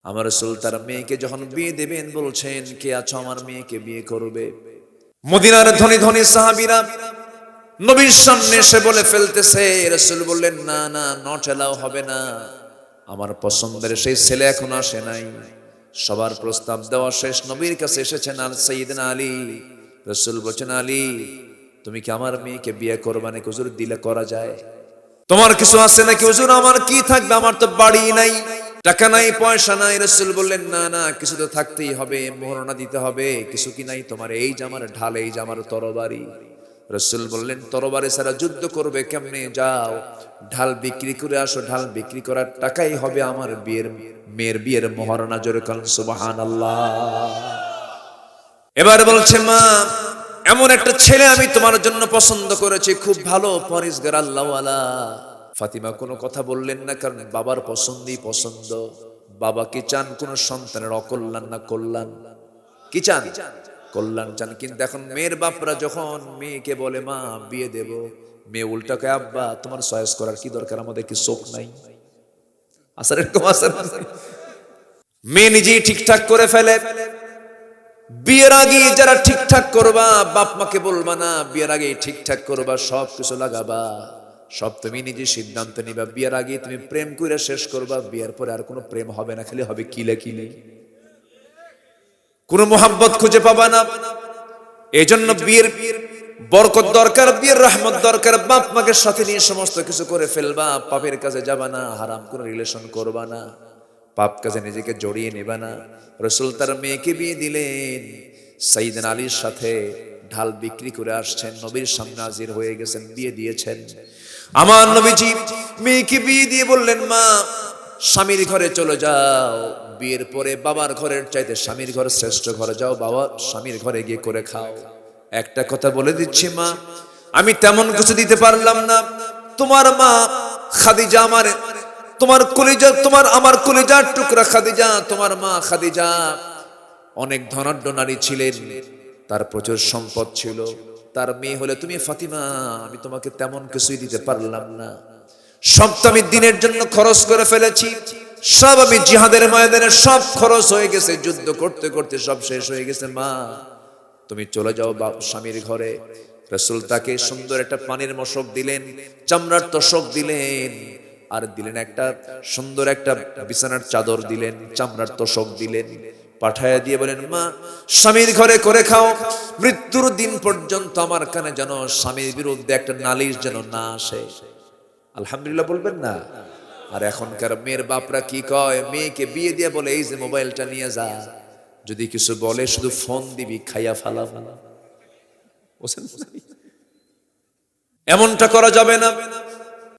আমার রাসূল তার মেয়েকে যখন বিয়ে দেবেন বলছেন, কে আছো আমার মেয়েকে বিয়ে করবে? মদিনার ধনী ধনী সাহাবীরা নবীর সামনে এসে বলে ফেলতেছে। রাসূল বললেন, না না, নট এলাও, হবে না, আমার পছন্দের সেই ছেলে এখন আসে নাই। সবার প্রস্তাব দেওয়া শেষ, নবীর কাছে এসেছেন আর সাইয়েদনা আলী। রাসূল বলেন, আলী তুমি কি আমার মেয়েকে বিয়ে করবে নাকি? হুজুর দিলে করা যায়। তোমার কিছু আছে নাকি? হুজুর আমার কি থাকবে, আমার তো বাড়ি নাই, টাকা নাই, পয়সা নাই। রাসূল বললেন, না না, কিছু তো থাকতেই হবে, মোহরনা দিতে হবে। কিছু কি নাই তোমার? এই যে আমার ঢাল, এই যে আমার তরবারি। রাসূল বললেন, তরবারি ছাড়া যুদ্ধ করবে কেমনে? যাও ঢাল বিক্রি করে আসো, ঢাল বিক্রি করার টাকাই হবে আমার মেয়ের বিয়ের মোহরনা। জোরে বলেন সুবহানাল্লাহ। এবার বলছে, মা এমন একটা ছেলে আমি তোমার জন্য পছন্দ করেছি, খুব ভালো, পরেশগার, আল্লাহওয়ালা। ফাতিমা কোনো কথা বললেন না, কারণ বাবার পছন্দই পছন্দ। বাবা কি চান কোন সন্তানের অকল্যাণ না কল্যাণ? কি চান? কল্যাণ চান। কিন্তু এখন মেয়ের বাপরা যখন মেয়েকে বলে মা বিয়ে দেব, মেয়ে উল্টাকে, আব্বা তোমার চয়েস করার কি দরকার, আমাদের কি চোখ নাই? আসার এরকম আসার মেয়ে নিজেই ঠিকঠাক করে ফেলে। বিয়ের আগে যারা ঠিকঠাক করবা, বাপ মাকে বলবা না, বিয়ের আগে ঠিকঠাক করবা, সব কিছু লাগাবা, সব তুমি নিজে সিদ্ধান্ত নিবা। বিয়ের আগে তুমি প্রেম করে শেষ করবা, বিয়ের পরে আর কোনো প্রেম হবে না, খালি হবে কিলে কিলে, কোনো মোহাব্বত খুঁজে পাবা না। এই জন্য বিয়ের বরকত দরকার, বিয়ের রহমত দরকার। বাপ মাকে সাথে নিয়ে সমস্ত কিছু করে ফেলবা, পাপের কাজে যাবা না, হারাম কোনো রিলেশন করবা না, পাপ কাজে নিজেকে জড়িয়ে নেবা না। রাসূল তার মেয়েকে বিয়ে দিলেন, সাইয়েদনা আলীর সাথে ঢাল বিক্রি করে আসছেন, নবীর সামনে হাজির হয়ে গেছেন, বিয়ে দিয়েছেন। আমার নবীজি মেয়েকে বিয়ে দিয়ে বললেন, মা স্বামীর ঘরে চলে যাও। বিয়ের পরে বাবার ঘরের চাইতে স্বামীর ঘর শ্রেষ্ঠ ঘরে যাও, বাবা স্বামীর ঘরে গিয়ে করে খাও। একটা কথা বলে দিচ্ছি মা, আমি তেমন কিছু দিতে পারলাম না। তোমার মা খাদিজা, তোমার কলিজা, তোমার আমার কলিজার টুকরা খাদিজা, তোমার মা খাদিজা অনেক ধনাঢ্য নারী ছিলেন, তার প্রচুর সম্পদ ছিল। তার মেয়ে হলে তুমি ফাতিমা, আমি তোমাকে তেমন কিছুই দিতে পারলাম না। সব তো আমি দিনের জন্য খরচ করে ফেলেছি, সব আমি জিহাদের ময়দানে সব খরচ হয়ে গেছে, যুদ্ধ করতে করতে সব শেষ হয়ে গেছে। মা তুমি চলে যাও স্বামীর ঘরে। রাসূল তাকে সুন্দর একটা পানির মশক দিলেন, চামড়ার তোশক দিলেন, আর দিলেন একটা সুন্দর একটা বিছানার চাদর দিলেন, চামড়ার তোশক দিলেন। পাঠায়া দিয়ে বলেন, মা স্বামীর ঘরে করে খাও, মৃত্যুর দিন পর্যন্ত আমার কানে যেন স্বামীর বিরুদ্ধে একটা নালিশ যেন না আসে। আলহামদুলিল্লাহ বলবেন না? আর এখনকার মেয়ের বাপরা কি কয়, মেয়েকে বিয়ে দিয়ে বলে এই যে মোবাইলটা নিয়ে যা, যদি কিছু বলে শুধু ফোন দিবি, খাইয়া ফালা। এমনটা করা যাবে না।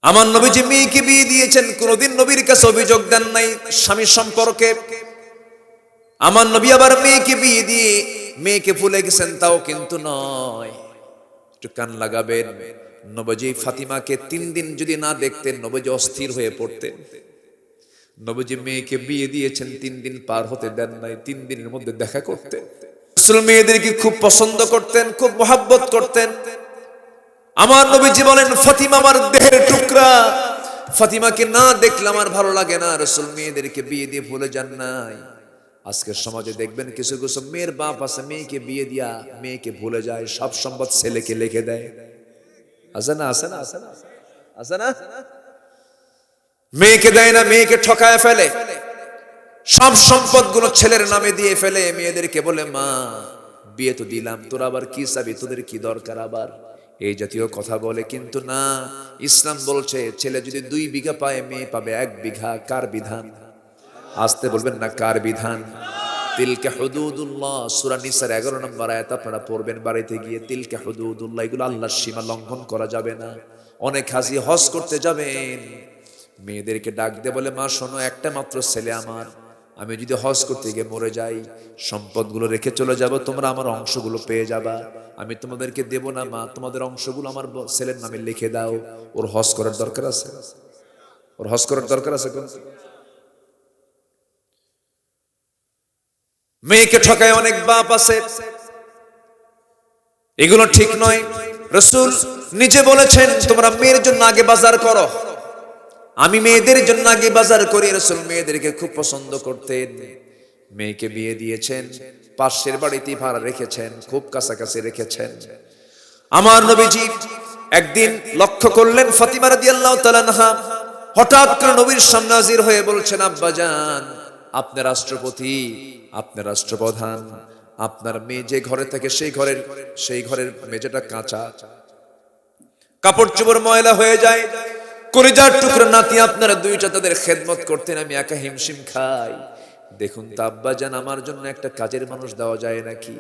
আমার নবীজি মেয়েকে বিয়ে দিয়েছেন, কোনদিন নবীর কাছে অভিযোগ দেন নাই স্বামী সম্পর্কে। আমার নবী আবার মেয়েকে বিয়ে দিয়ে মেয়েকে ভুলে গেছেন, তাও কিন্তু নয়। একটু কান লাগাবেন, নবীজি ফাতিমাকে 3 দিন যদি না দেখতেন, নবীজি অস্থির হয়ে পড়তেন। নবীজি মেয়েকে বিয়ে দিয়েছেন, 3 দিন পার হতে দেন নাই, 3 দিনের মধ্যে দেখা করতেন। রাসূল মেয়েদেরকে খুব পছন্দ করতেন, খুব মহব্বত করতেন। আমার নবীজি বলেন, ফাতিমা আমার দেহের টুকরা, ফাতিমাকে না দেখলে আমার ভালো লাগে না। রাসূল মেয়েদেরকে বিয়ে দিয়ে ভুলে যান নাই। আজকের সমাজে দেখবেন কিছু কিছু মেয়ের বাপ আছে, মেয়েকে বিয়ে দিয়া মেয়েকে ভুলে যায়, সব সম্পদ ছেলেকে লিখে দেয়। আছে না? আছে না? আছে না? আছে না? মেয়েকে দেয় না, মেয়েকে ঠকায় ফেলে, সব সম্পদ গুলো ছেলের নামে দিয়ে ফেলে। মেয়েদেরকে বলে, মা বিয়ে তো দিলাম, তোরা আবার কি চাবি, তোদের কি দরকার আবার, এই জাতীয় কথা বলে। কিন্তু না, ইসলাম বলছে ছেলে যদি 2 বিঘা পায়, মেয়ে পাবে 1 বিঘা। কার বিধান? আসতে বলবেন না, কার বিধান? তিলকা হুদুদুল্লাহ, সূরা নিসার 11 নম্বর আয়াত আপনারা পড়বেন বাড়িতে গিয়ে। তিলকা হুদুদুল্লাহ, এগুলো আল্লাহর সীমা, লঙ্ঘন করা যাবে না। অনেক হাজি হজ করতে যাবেন, মেয়েদেরকে ডাক দিয়ে বলে, মা শোনো, একটা মাত্র ছেলে আমার, আমি যদি হজ করতে গিয়ে মরে যাই, সম্পদগুলো রেখে চলে যাব, তোমরা আমার অংশগুলো পেয়ে যাবা, আমি তোমাদেরকে দেব না। মা তোমাদের অংশগুলো আমার ছেলের নামে লিখে দাও। ওর হজ করার দরকার আছে? ওর হজ করার দরকার আছে? মেয়েকে ঠকায় অনেক বাপ আছে, এগুলো ঠিক নয়। রাসূল নিজে বলেছেন, তোমরা মেয়ের জন্য আগে বাজার করো, আমি মেয়েদের জন্য আগে বাজার করি, রাসূল মেয়েদেরকে খুব পছন্দ করতেন। মেয়েকে বিয়ে দিয়েছেন, পাশের বাড়িতে ভাড়া রেখেছেন, খুব কাছাকাছি রেখেছেন। আমার নবীজি একদিন লক্ষ্য করলেন ফাতিমা রাদিয়াল্লাহু তাআলা আনহা হঠাৎ করে নবীর সামনে হাজির হয়ে বলছেন, আব্বাজান, আপনি রাষ্ট্রপতি, আপনি রাষ্ট্রপ্রধান, আপনার মেয়ে যে ঘরে থাকে সেই ঘরের মেঝেটা কাঁচা, কাপড় চোপড় ময়লা হয়ে যায়, কলিজার টুকরো নাতি আপনারা দুইটা তাদের খেদমত করতেন, আমি একা হিমশিম খাই। দেখুন তো আব্বাজান, আমার জন্য একটা কাজের মানুষ দেওয়া যায় নাকি,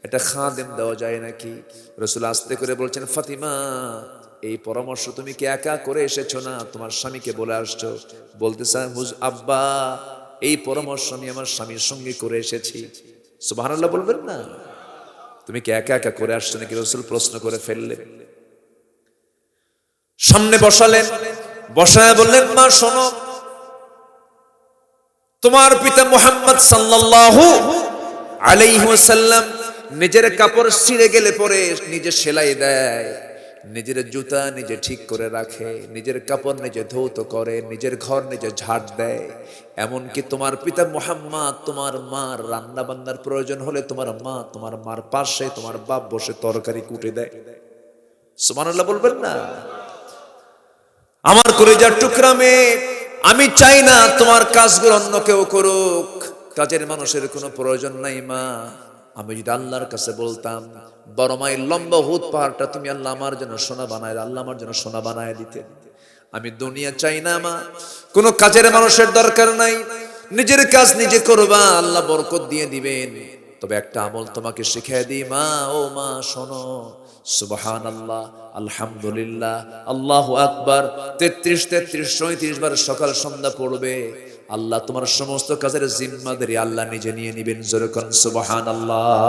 একটা খাদেম দেওয়া যায় নাকি? রাসূল আস্তে করে বলছেন, ফাতিমা, এই পরামর্শ তুমি কি একা করে এসেছো না তোমার স্বামীকে বলে আসছো? বলতেছে, আব্বা, এই পরামর্শ আমি আমার স্বামীর সঙ্গে করে এসেছি। সুবহানাল্লাহ বলবেন না? তুমি কি একা একা করে আসছো নাকি? রাসূল প্রশ্ন করে ফেললেন। সামনে বসালেন, বসায় বললেন, মা শোনো, তোমার পিতা মুহাম্মদ সাল্লাল্লাহু আলাইহি ওয়াসাল্লাম নিজের কাপড় ছিঁড়ে গেলে পরে নিজে সেলাই দেয়, নিজের জুতা নিজে ঠিক করে রাখে, নিজের কাপড় নিজে ধৌত করে, নিজের ঘর নিজে ঝাড় দেয়। এমনকি তোমার পিতা মুহাম্মদ তোমার মার রান্না বান্নার প্রয়োজন হলে তোমার মার পাশে তোমার বাপ বসে তরকারি কুটে দেয়। সুবহানাল্লাহ বলবেন না? আমার কলিজার টুকরা মেয়ে, আমি চাই না তোমার কাজগুলো অন্য কেউ করুক, কাজের মানুষের কোনো প্রয়োজন নাই মা। আমি যদি আল্লাহর কাছে বলতাম, 12 মাইল লম্বা হুদ পাহাড়টা তুমি আল্লাহ আমার জন্য সোনা বানায়, আল্লাহ আমার জন্য সোনা বানায় দিতেন। আমি দুনিয়া চাই না মা, কোনো কাজের মানুষের দরকার নাই, নিজের কাজ নিজে করবা, আল্লাহ বরকত দিয়ে দিবেন। তবে একটা আমল তোমাকে শিখিয়ে দিই মা, ও মা শোনো, সুবহানাল্লাহ, আলহামদুলিল্লাহ, আল্লাহু আকবার 33 37 বার সকাল সন্ধ্যা পড়বে, আল্লাহ তোমার সমস্ত কাজের জিম্মাদারি আল্লাহ নিজে নিয়ে নেবেন। জোরে কোন সুবহানাল্লাহ।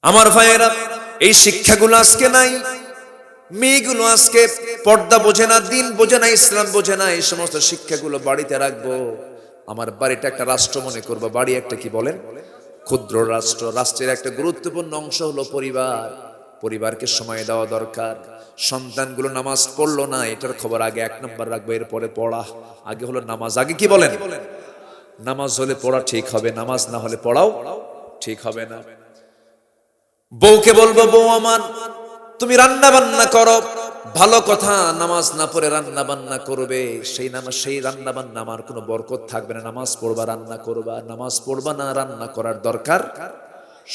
আমার ভাইয়েরা, এই শিক্ষাগুলো আজকে নাই। মেয়েগুলো আজকে পর্দা বোঝে না, দিন বোঝে না, ইসলাম বোঝে না। এই সমস্ত শিক্ষাগুলো বাড়িতে রাখবো। আমার বাড়িটা একটা রাষ্ট্র মনে করবো। বাড়ি একটা কি বলেন? ক্ষুদ্র রাষ্ট্র। রাষ্ট্রের একটা গুরুত্বপূর্ণ অংশ হলো পরিবার। পরিবারকে সময় দেওয়া দরকার। সন্তানগুলো নামাজ পড়লো না, এটার খবর আগে 1 নম্বর রাখবো, এরপরে পড়া। আগে হলো নামাজ, আগে কি বলেন? নামাজ হলে পড়া ঠিক হবে, নামাজ না হলে পড়াও ঠিক হবে না। বউকে বলবো, বউ আমার, তুমি রান্না বান্না করো, ভালো কথা, নামাজ না পড়ে রান্না বান্না করবে, সেই রান্না বান্না আমার কোনো বরকত থাকবে না। নামাজ পড়বা, রান্না করবা, নামাজ পড়বা না, রান্না করার দরকার।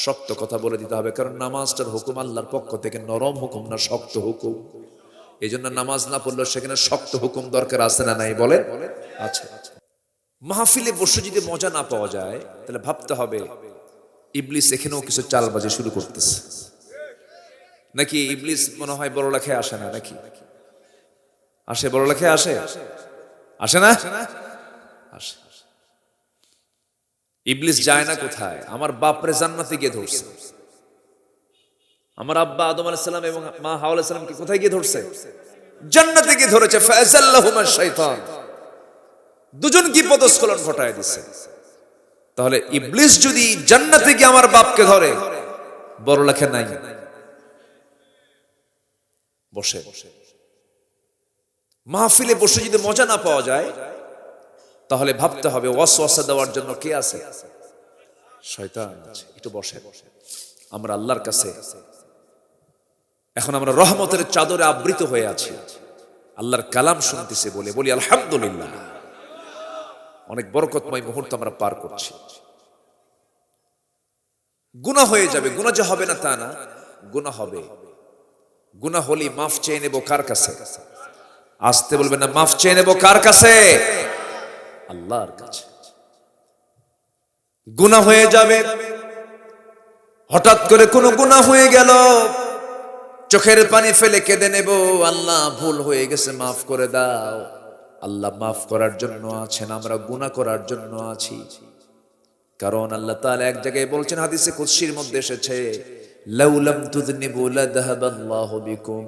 শক্ত কথা বলে দিতে হবে, কারণ নামাজটার হুকুম আল্লাহর পক্ষ থেকে, নরম হুকুম না, শক্ত হুকুম। এই জন্য নামাজ না পড়লেও সেখানে শক্ত হুকুম দরকার আছে না নাই বলে? আচ্ছা, মাহফিলে বসে যদি মজা না পাওয়া যায়, তাহলে ভাবতে হবে ইবলিস এখানেও কিছু চালবাজি শুরু করতেছে নাকি। ইবলিস মনে হয় বড় লেখায় আসে না নাকি? আসে? বড় লেখায় আসে? আসে না? আসে। ইবলিস যায় না কোথায়? আমার বাপরে জান্নাতে গিয়ে ধরছে। আমার আব্বা আদম আলাইহিস সালাম এবং মা হাওয়া আলাইহিস সালামকে কোথায় গিয়ে ধরছে? জান্নাতে গিয়ে ধরেছে। ফাযাল্লাহুমা শাইতান, দুজন কি পদস্খলন ঘটায় দিছে। তাহলে ইবলিস যদি জান্নাতে গিয়ে আমার বাপকে ধরে, বড় লেখা নাই। বসে মাহফিলে বসে যদি মজা না পাওয়া যায়, তাহলে ভাবতে হবে ওয়াসওয়াসা দেওয়ার জন্য কে আছে? শয়তান আছে। একটু বসে, আমরা আল্লাহর কাছে এখন আমরা রহমতের চাদরে আবৃত হয়ে আছি, আল্লাহর কালাম শুনতেছি বলি আলহামদুলিল্লাহ। অনেক বরকতময় মুহূর্ত আমরা পার করছি। গুনাহ হয়ে যাবে, গুনাহ যে হবে না তা না, গুনাহ হবে। গুনাহ হলে মাফ চেয়ে নেব কার কাছে? আসতে বলবেন না, মাফ চেয়ে নেব কার কাছে? আল্লাহর কাছে। গুনাহ হয়ে যাবে, হঠাৎ করে কোনো গুনাহ হয়ে গেল, চোখের পানি ফেলে কেঁদে নেব, আল্লাহ ভুল হয়ে গেছে, মাফ করে দাও। আল্লাহ মাফ করার জন্য আছেন, আমরা গুনাহ করার জন্য আছি। কারণ আল্লাহ তাআলা এক জায়গায় বলছেন, হাদিসে কুদসির মধ্যে এসেছে, লাউ লাম তুযনিবু লাযাহাবাল্লাহু বিকুম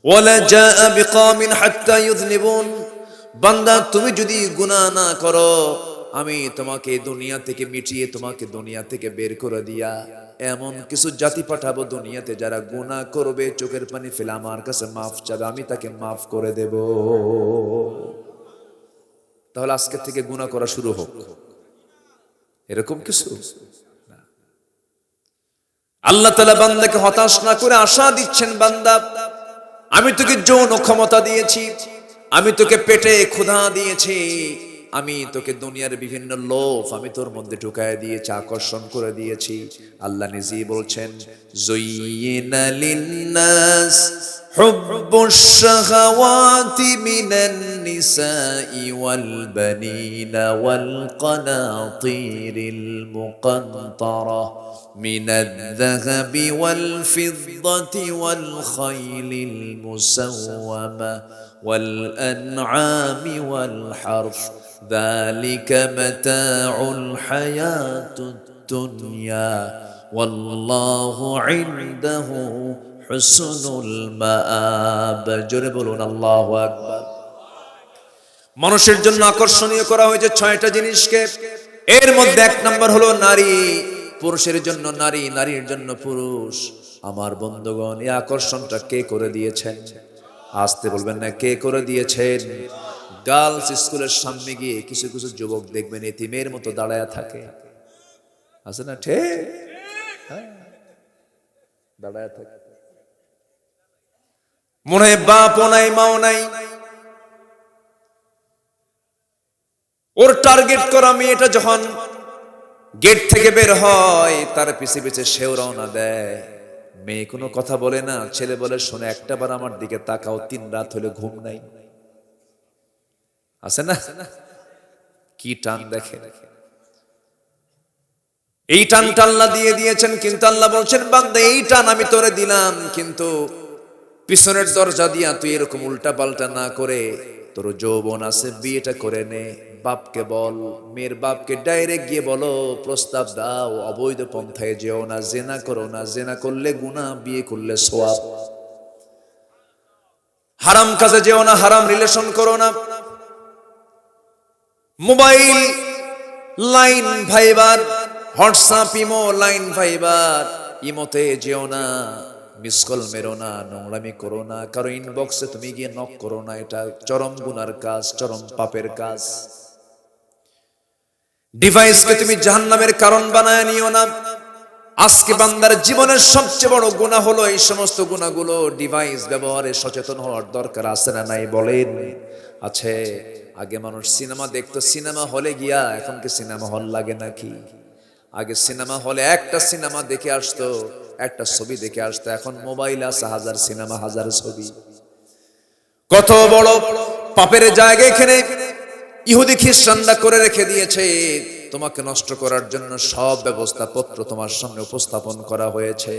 ওয়া লা জাআ বিকওমিন হাত্তা ইউযনিবুন। বান্দা, তুমি যদি গুনাহ না করো, আমি তোমাকে দুনিয়া থেকে মিটিয়ে তোমাকে দুনিয়া থেকে বের করে দিয়া এমন কিছু জাতি পাঠাবো দুনিয়াতে যারা গুনাহ করবে, চোখের পানি ফেলে আমার কাছে মাফ চাবে, আমি তাকে মাফ করে দেব। তাহলে আজকে থেকে গুনাহ করা শুরু হোক, এরকম কিছু না। আল্লাহ তাআলা বান্দাকে হতাশ না করে আশা দিচ্ছেন, বান্দা আমি তোকে যৌন ক্ষমতা দিয়েছি, আমি তোকে পেটে ক্ষুধা দিয়েছি, আমি তোকে দুনিয়ার বিভিন্ন লোভ আমি তোর মধ্যে ঢুকায় দিয়েছি, আকর্ষণ করে দিয়েছি। আল্লাহ নিজেই বলছেন, যুয়িনা লিন্নাস হুব্বুশ শাহাওয়াতি মিনান নিসাই ওয়াল বানিনা ওয়াল কানাতিরিল মুকান্তারা মিনাদ যাহাবি ওয়াল ফিদ্দাতি ওয়াল খাইলিল মুসাওয়ামা ওয়াল আনআমি ওয়াল হারথ ذلك متاع الحياة الدنيا والله عنده حسن المآب। জোরে বলুন আল্লাহু আকবার। মানুষের জন্য আকর্ষণীয় করা হয়েছে 6টা জিনিসকে। এর মধ্যে 1 নম্বর হলো নারী। পুরুষের জন্য নারী, নারীর জন্য পুরুষ। আমার বন্ধুগণ, এই আকর্ষণটা কে করে দিয়েছেন? আসতে বলবেন না, কে করে দিয়েছেন? গার্লস স্কুলের সামনে গিয়ে কিছু কিছু যুবক দেখবেন এতিমের মতো দাঁড়ায় থাকে, আছে না? ঠিক, দাঁড়ায় থাকে, মনে হয় বাপও নাই মাও নাই। ওর টার্গেট করা মেয়েটা যখন গেট থেকে বের হয়, তার পিছে পিছে সেও রওনা দেয়। মেয়ে কোনো কথা বলে না, ছেলে বলে, শোনে একটা বার আমার দিকে তাকাও, 3 রাত হলে ঘুম নাই। আছে না? কি টান দেখে! এই টানটা আল্লাহ দিয়ে দিয়েছেন, কিন্তু আল্লাহ বলছেন, বান্দা এই টান আমি তোরে দিলাম, কিন্তু পিছনের দরজা দিয়া তুই এরকম উল্টা পাল্টা না করে, তোর যৌবন আছে, বিয়েটা করে নে। বাপকে বল, মেয়ের বাপকে ডাইরেক্ট গিয়ে বলো, প্রস্তাব দাও, অবৈধ পন্থায় যেও না, জেনা করো না, জেনা করলে গুনাহ, বিয়ে করলে সওয়াব। হারাম কাজে যেও না, হারাম রিলেশন করো না। Mobile line Viber, WhatsApp imo line Viber, ইমোতে যেও না, মিস কল মেরো না, নোংরামি করো না, কারো ইনবক্সে তুমি গিয়ে নক করো না, এটা চরম গুনার কাজ, চরম পাপের কাজ। ডিভাইসকে তুমি জাহান্নামের কারণ বানায় নিও না। আজকে বান্দার জীবনের সবচেয়ে বড় গুনাহ হলো এই সমস্ত গুনাহগুলো। ডিভাইস ব্যবহারে সচেতন হওয়ার দরকার আছে না নাই বলেন? আছে। আগে মানুষ সিনেমা দেখতো সিনেমা হলে গিয়া, এখন কি সিনেমা হল লাগে নাকি? আগে সিনেমা হলে একটা সিনেমা দেখে আসতো, একটা ছবি দেখে আসতো, এখন মোবাইল আছে, 1000 সিনেমা, 1000 ছবি। কত বড় পাপের জায়গা এখানে ইহুদি খ্রিস্টানরা করে রেখে দিয়েছে। তোমাকে নষ্ট করার জন্য সব ব্যবস্থাপত্র তোমার সামনে উপস্থাপন করা হয়েছে।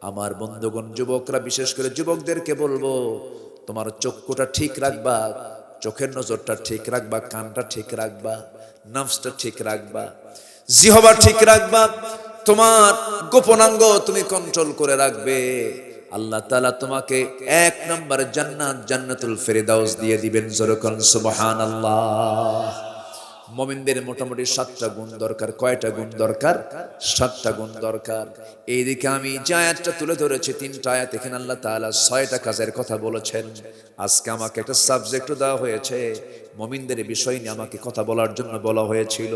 আমার বন্ধুগণ, যুবকরা, বিশেষ করে যুবকদেরকে বলবো, তোমার চক্ষুটা ঠিক রাখবা, চোখের নজরটা ঠিক রাখবা, কানটা ঠিক রাখবা, নফসটা ঠিক রাখবা, জিহবা ঠিক রাখবা, তোমার গোপনাঙ্গ তুমি কন্ট্রোল করে রাখবে। আল্লাহ তাআলা তোমাকে 1 নম্বর জান্নাত, জান্নাতুল ফেরদাউস দিয়ে দিবেন। জোরকন সুবহানাল্লাহ। মুমিনদের মোটামুটি 7টা গুণ দরকার। কয়টা গুণ দরকার? 7টা গুণ দরকার। এইদিকে আমি যে আয়াতটা তুলে ধরেছি, 3টা আয়াত, এখানে আল্লাহ তাআলা 6টা কাজের কথা বলেছেন। আজকে আমাকে একটা সাবজেক্টও দেওয়া হয়েছে, মুমিনদের বিষয় নিয়ে আমাকে কথা বলার জন্য বলা হয়েছিল।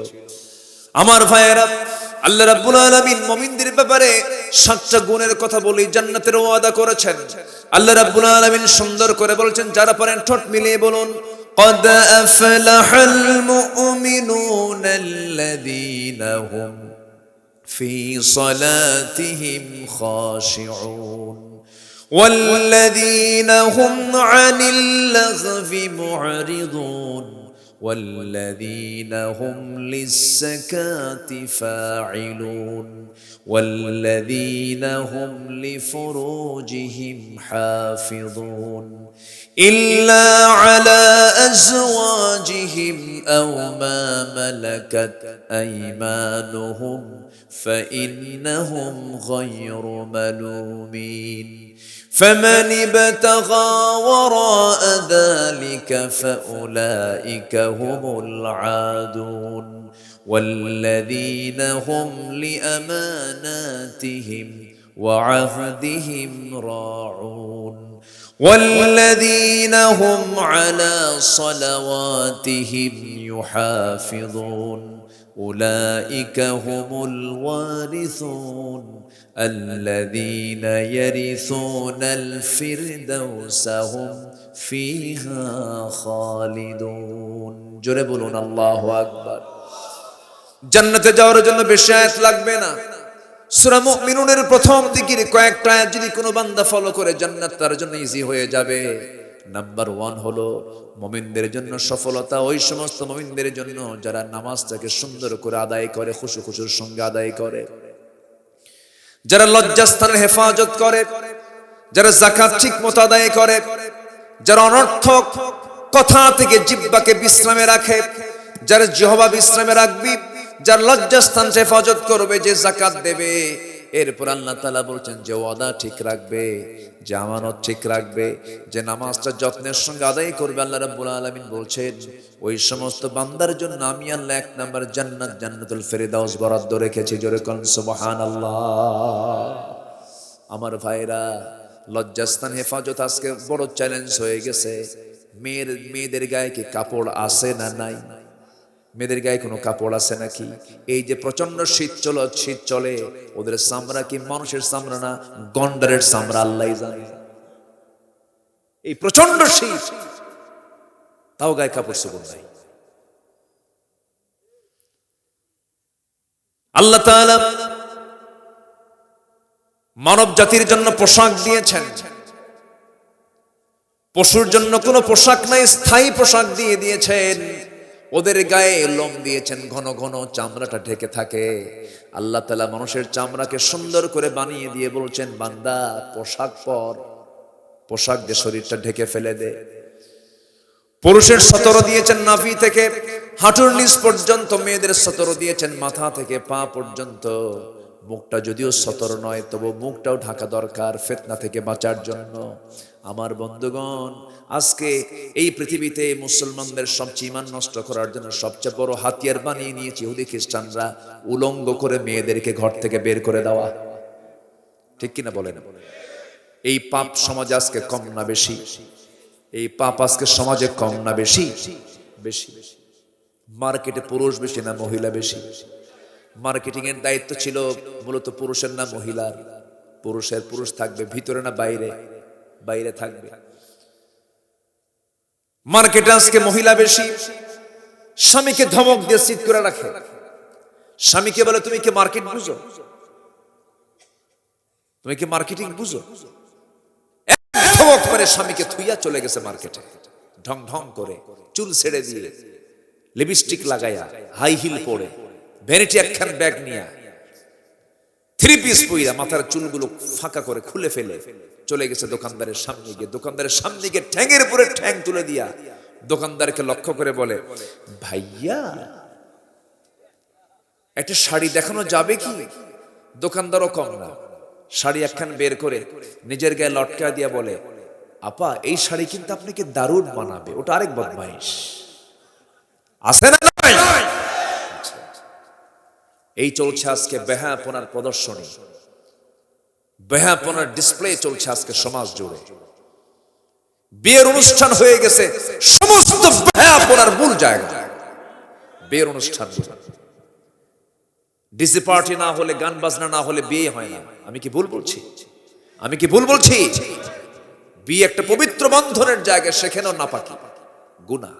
আমার ভাইয়েরা, আল্লাহ রাব্বুল আলামিন মুমিনদের ব্যাপারে 7টা গুণের কথা বলে জান্নাতের ওয়াদা করেছেন। আল্লাহ রাব্বুল আলামিন সুন্দর করে বলছেন, যারা পারেন ঠোঁট মিলিয়ে বলুন, قد أفلح المؤمنون الذين هم في صلاتهم خاشعون والذين هم عن اللغو معرضون والذين هم للزكاة فاعلون والذين هم لفروجهم حافظون إلا على أزواجهم أو ما ملكت أيمانهم فإنهم غير ملومين فمن ابتغى وراء ذلك فأولئك هم العادون والذين هم لأماناتهم وعهدهم راعون والذين هم على صلواتهم يحافظون أولئك هم الوارثون الذين يرثون الفردوس هم فيها خالدون জোরে বলুন আল্লাহু আকবার। জান্নাতে যাওয়ার জন্য বেশি আয়াত লাগবে না। সূরা মুমিনুনের প্রথম দিকের কয়েকটা আয়াত যদি কোনো বান্দা ফলো করে জান্নাত তার জন্য ইজি হয়ে যাবে। নাম্বার 1 হলো মুমিনদের জন্য সফলতা ওই সমস্ত মুমিনদের জন্য যারা নামাজটাকে সুন্দর করে আদায় করে, খুশু-খুশুর সঙ্গে আদায় করে, যারা লজ্জাস্থানের হেফাজত করে, যারা যাকাত ঠিকমতো আদায় করে, যারা অনর্থক কথা থেকে জিহ্বাকে বিশ্রামে রাখে, যারা জিহ্বা বিশ্রামে রাখবি, যার লজ্জাস্থান হেফাজত করবে, যে যাকাত দেবে। এরপর আল্লাহ তাআলা বলছেন যে ওয়াদা ঠিক রাখবে, যে আমানত ঠিক রাখবে, যে নামাজটা যত্নের সঙ্গে আদায় করবে। আল্লাহ রাব্বুল আলামিন বলছেন ওই সমস্ত বান্দার জন্য আমি আল্লাহ 1 নাম্বার জান্নাত, জান্নাতুল ফেরদাউস বরাদ্দ রেখেছি। জোরে কোন সুবহানাল্লাহ। আমার ভাইরা, লজ্জাস্থান হেফাজত আজকে বড় চ্যালেঞ্জ হয়ে গেছে। মেয়েদের গায়ে কি কাপড় আছে না নাই? মেয়েদের গায়ে কোনো কাপড় আছে নাকি? এই যে প্রচন্ড শীত চলে, ওদের চামড়া কি মানুষের চামড়া না গন্ডারের চামড়া আল্লাহই জানে। এই প্রচন্ড শীত, তাও গায়ে কাপড় চোপড় নাই। আল্লাহ তাআলা মানব জাতির জন্য পোশাক দিয়েছেন। পশুর জন্য কোনো পোশাক নাই, স্থায়ী পোশাক দিয়েছেন। ওদের গায়ে লোম দিয়েছেন, ঘন ঘন চামড়াটা ঢেকে থাকে। আল্লাহ তাআলা মানুষের চামড়াকে সুন্দর করে বানিয়ে দিয়ে বলছেন বান্দা পোশাক পর, পোশাক দিয়ে শরীরটা ঢেকে ফেলে দে। পুরুষের 17 দিয়েছেন নাভি থেকে হাঁটুর নিচ পর্যন্ত, মেয়েদের 17 দিয়েছেন মাথা থেকে পা পর্যন্ত। মুখটা যদিও 17 নয়, তবু মুখটাও ঢাকা দরকার ফিতনা থেকে বাঁচার জন্য। আমার বন্ধুগণ, আজকে এই পৃথিবীতে মুসলমানদের সবচেয়ে ঈমান নষ্ট করার জন্য সবচেয়ে বড় হাতিয়ার বানিয়ে নিয়েছে ইহুদি খ্রিস্টানরা, উলঙ্গ করে মেয়েদেরকে ঘর থেকে বের করে দেওয়া। ঠিক কিনা বলেন? এই পাপ সমাজে আজকে কম না বেশি? এই পাপ আজকে সমাজে কম না বেশি? বেশি। মার্কেটে পুরুষ বেশি না মহিলা বেশি? মার্কেটিং এর দায়িত্ব ছিল মূলত পুরুষের না মহিলার? পুরুষ থাকবে ভিতরে না বাইরে? বাইরে থাকবে। মার্কেটে আজকে মহিলা বেশি। স্বামীকে ধমক দিয়ে সিট করে রাখে। স্বামীকে বলে তুমি কি মার্কেট বুঝো? তুমি কি মার্কেটিং বুঝো? ধমক করে স্বামীকে থুইয়া চলে গেছে মার্কেটে, ঢং ঢং করে, চুল ছেড়ে দিয়ে, লিপস্টিক লাগাইয়া, হাই হিল পরে, ভ্যানিটি একখান ব্যাগ নিয়া, 3 পিস পইরা, মাথার চুলগুলো ফাঁকা করে খুলে ফেলে চলে গেছে দোকানদারের সামনে গিয়ে। দোকানদারের সামনে গিয়ে ঠ্যাঙের উপরে ঠ্যাং তুলে দিয়া দোকানদারকে লক্ষ্য করে বলে, ভাইয়া একটা শাড়ি দেখানো যাবে কি? দোকানদারও কম না, শাড়ি একখান বের করে নিজের গায়ে লটকা দিয়া বলে, আপা এই শাড়ি কিন্তু আপনাকে দারুণ মানাবে। ওটা আরেক বদমাইশ আছে না? এই চলছে আজকে বেহায়াপনার প্রদর্শনী, বেহায়াপনার ডিসপ্লে চলছে আজকে সমাজ জুড়ে। বিয়ের অনুষ্ঠান হয়ে গেছে সমস্ত বেহায়াপনার মূল জায়গা। বিয়ের অনুষ্ঠান, ডিজে পার্টি না হলে, গান বাজনা না হলে বিয়ে হয় না। আমি কি ভুল বলছি? আমি কি ভুল বলছি? বিয়ে একটা পবিত্র বন্ধনের জায়গা, সেখানেও নাপাকি, গুনাহ।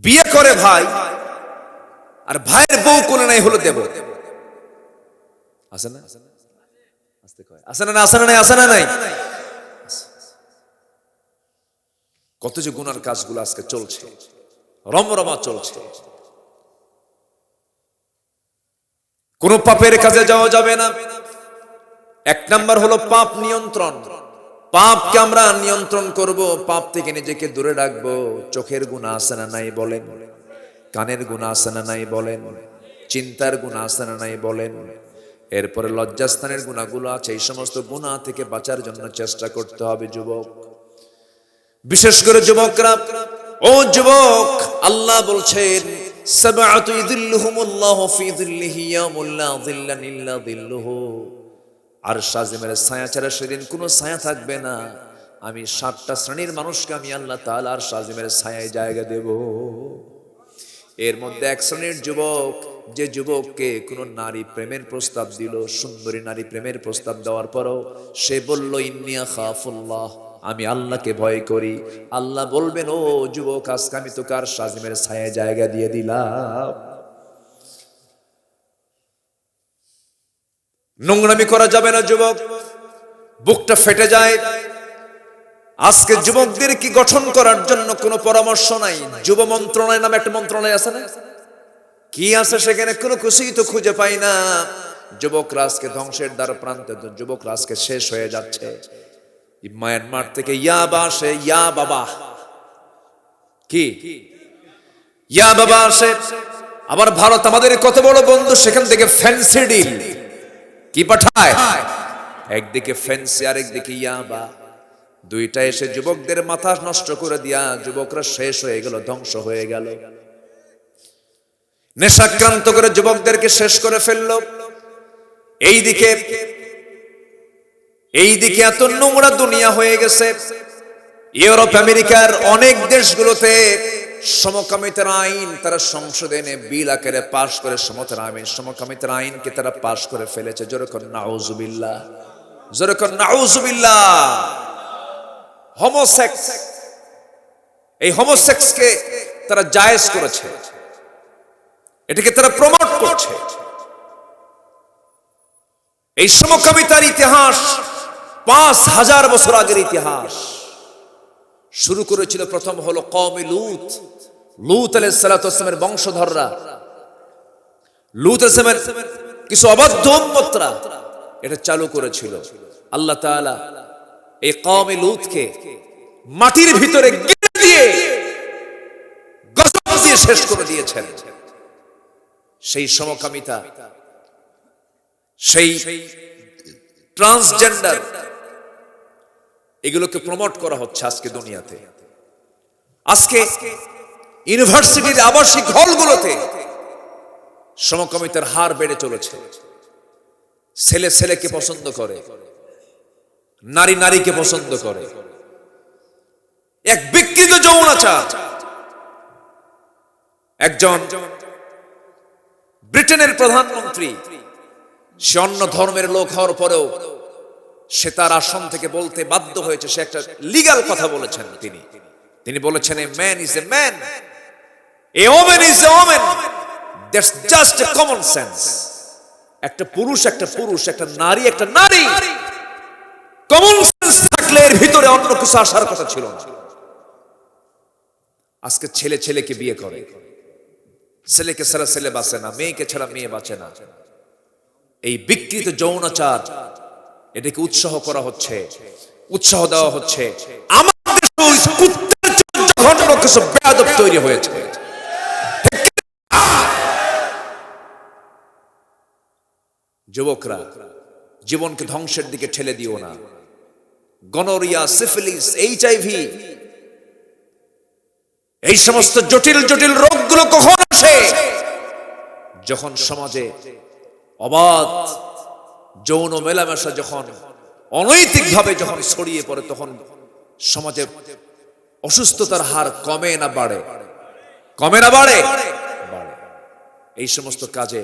বিয়ে করে ভাই, আর ভাইয়ের বউ কোলে নাই হলো দেব। আছে না? আছে না? আছে না? আছে না? নাই? কত যে গুনার কাজগুলো আজকে চলছে, রমরমা চলছে। কোন পাপের কাজে যাওয়া যাবে না। 1 নাম্বার হলো পাপ নিয়ন্ত্রণ। পাপকে আমরা নিয়ন্ত্রণ করব, পাপ থেকে নিজেকে দূরে রাখবো। চোখের গুনাহ আছে না নাই বলেন? কানের গুনাহ আছে না নাই বলেন? চিন্তার গুনাহ আছে না নাই বলেন? এরপরে লজ্জাস্থানের গুনাহগুলো আছে, এই সমস্ত গুনাহ থেকে বাঁচার জন্য চেষ্টা করতে হবে যুবক। বিশেষ করে যুবকরা, ও যুবক, আল্লাহ বলছেন সাবআতু ইযিল্লুহুমুল্লাহু ফি যিল্লিহি ইয়াউমুল লা যিল্লা ইল্লা যিল্লুহু, আরশ আজিমের ছায়া ছাড়া সেদিন কোনো ছায়া থাকবে না। আমি 7টা শ্রেণীর মানুষকে আমি আল্লাহ তাআলা আরশ আজিমের ছায়ায় জায়গা দেব। এর মধ্যে এক শ্রেণীর যুবক, যে যুবককে কোনো নারী প্রেমের প্রস্তাব দিল, সুন্দরী নারী প্রেমের প্রস্তাব দেওয়ার পরও সে বলল ইন্নী আখাফুল্লাহ, আমি আল্লাহকে ভয় করি। আল্লাহ বলবেন, ও যুবক, আজকে আমি তোকে আরশ আজিমের ছায়ায় জায়গা দিয়ে দিলাম। নোংরামি করা যাবে না যুবক, বুকটা ফেটে যায়। আজকে যুবকদের কি গঠন করার জন্য কোনো পরামর্শ নাই। যুব মন্ত্রণালয় নামে একটা মন্ত্রণালয় আছে না, কি আছে সেখানে? কোনো কিছুই তো খুঁজে পাই না। যুবকরা আজকে ধ্বংসের দ্বার প্রান্তে, যুবকরা আজকে শেষ হয়ে যাচ্ছে। মায়ানমার থেকে ইয়াবা আসে, ইয়া বাবা, কি ইয়া বাবা আসে। আবার ভারত আমাদের কত বড় বন্ধু, সেখান থেকে ফ্যান্সি ডিল কি পাঠায়, একদিকে ফ্যান্সি আর একদিকে ইয়াবা, দুইটা এসে যুবকদের মাথা নষ্ট করে দিয়া যুবকরা শেষ হয়ে গেল, ধ্বংস হয়ে গেল। নেশাক্রান্ত করে যুবকদেরকে শেষ করে ফেললো। এইদিকে এত নোংরা দুনিয়া হয়ে গেছে। ইউরোপ আমেরিকার অনেক দেশগুলোতে সমকামিতার আইন তারা সংসদে এনে বিল আকারে পাশ করে সমকামিতার আইনকে তারা পাশ করে ফেলেছে। যেরকম নাউজুবিল্লাহ, যেরকম নাউজুবিল্লাহ। হোমোসেক্স, এই হোমোসেক্সকে তারা জায়েজ করেছে, এটাকে তারা প্রমোট করছে। এই সমকামিতার ইতিহাস 5000 বছর আগের ইতিহাস। শুরু করেছিল, প্রথম হলো কওমে লূত আলাইহিস সালাতু ওয়াস সালামের বংশধররা। লূত আলাইহিস সালামের কিছু অবাধ্য উম্মতরা এটা চালু করেছিল। আল্লাহ তাআলা এই কওমে লূতকে মাটির ভিতরে গেড়ে দিয়ে গজব দিয়ে শেষ করে দিয়েছেন। সেই সমকামিতা, সেই ট্রান্সজেন্ডার, এগুলোকে প্রমোট করা হচ্ছে আজকে দুনিয়াতে। আজকে ইউনিভার্সিটির আবাসিক হলগুলোতে সমকামিতার হার বেড়ে চলেছে। ছেলে ছেলেকে পছন্দ করে, নারী নারীকে পছন্দ করে। এক বিকৃত যৌনাচার। একজন ব্রিটেনের প্রধানমন্ত্রী, সে অন্য ধর্মের লোক হওয়ার পরেও সে তার আসন থেকে বলতে বাধ্য হয়েছে, সে একটা লিগ্যাল কথা বলেছেন। তিনি বলেছেন, a man is a man, a woman is a woman, that's just a common sense. একটা পুরুষ একটা পুরুষ, একটা নারী একটা নারী। কমন সেন্স থাকলে এর ভিতরে অন্য কিছু আসার কথা ছিল না। আজকে ছেলে ছেলেকে বিয়ে করে, ছেলেকে ছাড়া ছেলে বাঁচে না, মেয়েকে ছাড়া মেয়ে বাঁচে না। এই বিকৃত যৌনাচার, এটাকে উৎসাহ করা হচ্ছে, উৎসাহ দেওয়া হচ্ছে। আমাদের কিছু বেয়াদব তৈরি হয়েছে। যুবকরা, জীবনকে ধ্বংসের দিকে ঠেলে দিও না। গনোরিয়া, সিফিলিস, HIV, এই সমস্ত জটিল জটিল রোগগুলো কখন আসে? যখন সমাজে অবাধ যৌন মেলামেশা যখন অনৈতিকভাবে যখন ছড়িয়ে পড়ে, তখন সমাজে অসুস্থতার হার কমে না বাড়ে? কমে না বাড়ে? এই সমস্ত কাজে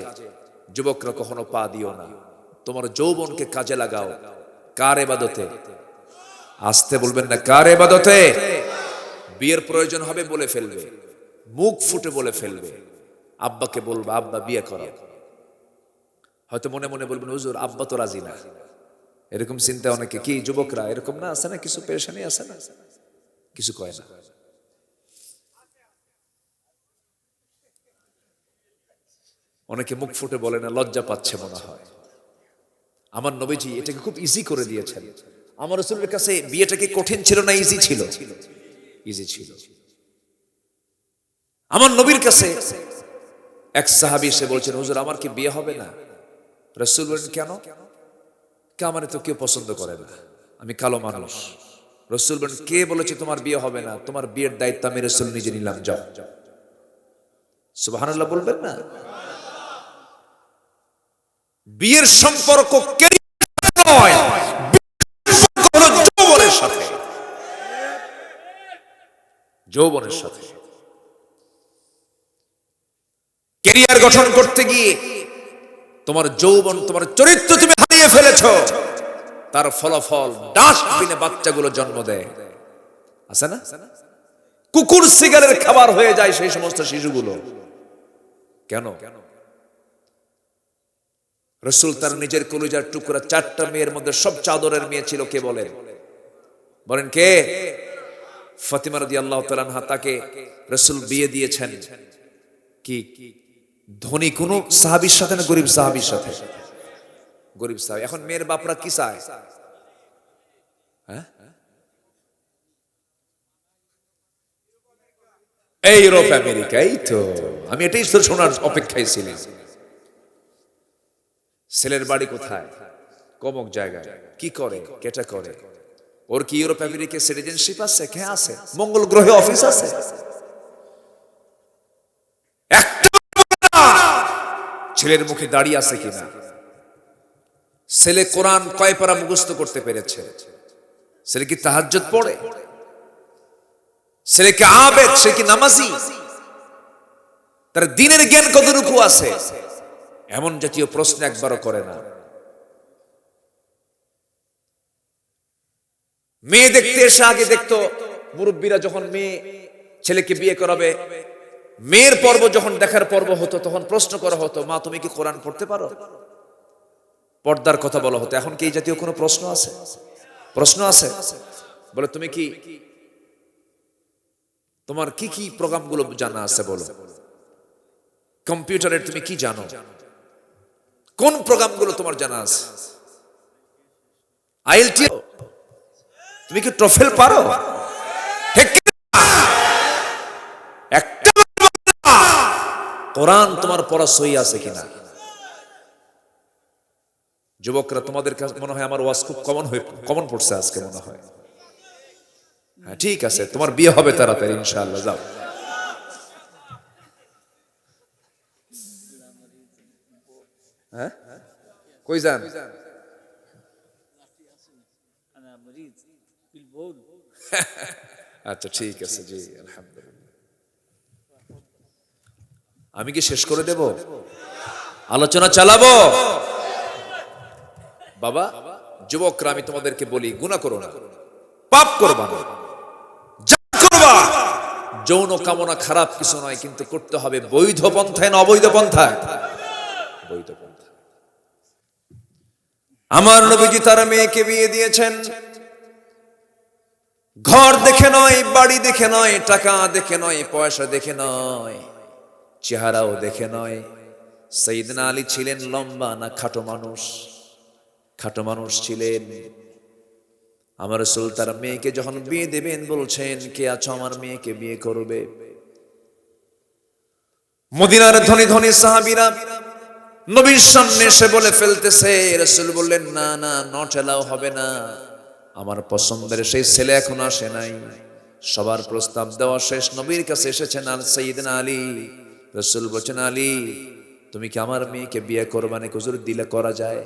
যুবকরা কখনো পা দিও না। তোমার যৌবনকে কাজে লাগাও। কার ইবাদতে? আসতে বলবেন না, কার ইবাদতে? বিয়ের প্রয়োজন হবে বলে ফেলবে, মুখ ফুটে বলে ফেলবে। আব্বাকে বলবা, আব্বা বিয়ে করো। হয়তো মনে মনে বলবেন, হুজুর আব্বা তো রাজি না। এরকম চিন্তা অনেকে, কি যুবকরা এরকম না আছে না, কিছু পেরেশানি আছে না, কিছু কয় না। অনেকে মুখ ফুটে বলে না, লজ্জা পাচ্ছে মনে হয়। আমার নবীজি এটাকে খুব ইজি করে দিয়েছেন। আমার রাসূলের কাছে বিয়েটাকে কঠিন ছিল না ইজি ছিল? ইজি ছিল। আমার নবীর কাছে এক সাহাবী এসে বলছেন, হুজুর আমার কি বিয়ে হবে না? রাসূল বলেন কেন? আমারে তো কেউ পছন্দ করে না, আমি কালো মানুষ। রাসূল বলেন কে বলেছে তোমার বিয়ে হবে না? তোমার বিয়ের দায়িত্ব আমি রাসূল নিজে নিলাম, যাও। সুবহানাল্লাহ বলবেন না? বিয়ের সম্পর্ক নয়, যৌবনের সাথে, যৌবনের সাথে। ক্যারিয়ার গঠন করতে গিয়ে তোমার যৌবন, তোমার চরিত্র তুমি হারিয়ে ফেলেছো, তার ফলাফল ডাস্টবিনে বাচ্চাগুলো জন্ম দেয়, আছে না? কুকুর সিগারের খাবার হয়ে যায় সেই সমস্ত শিশুগুলো। কেন? রাসূল তার নিজের কলিজার টুকরা 4টা মেয়ের মধ্যে সবচেয়ে আদরের মেয়ে ছিল, কে বলেন? বলেন কে? ফাতিমা রাদিয়াল্লাহু তাআলা আনহা। তাকে রাসূল বিয়ে দিয়েছেন কি ধনী কোন সাহাবীর সাথে না গরিব সাহাবীর সাথে? গরিব সাহাবী। এখন মেয়ের বাপরা কি চায়? হ্যাঁ, এই ইউরোপ আমেরিকা, এই তো আমি এটাই তো শোনার অপেক্ষায় ছিলাম। ছেলের বাড়ি কোথায়? কমক জায়গায়। কি করে? কেটা করে? ওর কি ইউরোপ আমেরিকা সিটিজেনশিপ আছে? কে আছে? মঙ্গল গ্রহে অফিস আছে? ছেলের মুখে দাড়ি আছে কিনা? ছেলে কোরআন কয় পারা মুখস্থ করতে পেরেছে? ছেলে কি তাহাজ্জুদ পড়ে? ছেলে কি আবেদ? সে কি নামাজি? তার দ্বীনের জ্ঞান কতটুকু আছে? এমন জাতীয় প্রশ্ন একবারও করে না। মেয়ে দেখতে এসে আগে দেখতো মুরব্বীরা, যখন মেয়ে ছেলেকে বিয়ে করাবে, মেয়ের পর্ব যখন দেখার পর্ব হতো, তখন প্রশ্ন করা হতো, মা তুমি কি কোরআন পড়তে পারো? পর্দার কথা বলা হতো। এখন কি এই জাতীয় কোনো প্রশ্ন আছে? প্রশ্ন আছে? বলে তুমি কি, তোমার কি কি প্রোগ্রামগুলো জানা আছে বলো? কম্পিউটারের তুমি কি জানো? কোন প্রোগ্রামগুলো তোমার জানা আছে? আইএলটি তুমি কি টফেল পারো? কোরআন তোমার পড়া সহি আছে কিনা? যুবকরা, তোমাদের কাছে মনে হয় আমার ওয়াজ খুব কমন পড়ছে আজকে মনে হয়। হ্যাঁ ঠিক আছে, তোমার বিয়ে হবে তাড়াতাড়ি ইনশাআল্লাহ, যাও। হ্যাঁ কই যান? আচ্ছা ঠিক আছে, জি আলহামদুলিল্লাহ। আমি কি শেষ করে দেব? আলোচনা চালাবো? বাবা যুবকরা, আমি তোমাদেরকে বলি, গুনাহ করো না, পাপ করবা না, যা করবা যৌন কামনা খারাপ কিছু নয়, কিন্তু করতে হবে বৈধ পন্থায় না অবৈধ পন্থায়? বৈধ পন্থা। আমার নবীজি তার মেয়েকে বিয়ে দিয়েছেন ঘর দেখে নয়, বাড়ি দেখে নয়, টাকা দেখে নয়, পয়সা দেখে নয়, চেহারাও দেখে নয়। সাইয়েদনা আলী ছিলেন লম্বা না খাটো মানুষ? খাটো মানুষ ছিলেন। আমার রাসূল তার মেয়েকে যখন বিয়ে দেবেন বলছেন, কে আছো আমার মেয়েকে বিয়ে করবে? মদিনার ধনী ধনী সাহাবীরা নবীর সামনে এসে বলে ফেলতেছে। রাসূল বললেন, না না, নট এলাও, হবে না, আমার পছন্দের সেই ছেলে এখন আসে নাই। সবার প্রস্তাব দেওয়া শেষ, নবীর কাছে এসেছেন আর সাইয়েদনা আলী। রাসূল বলেন, আলী তুমি কি আমার মেয়েকে বিয়ে করবে নাকি? হুজুর দিলে করা যায়।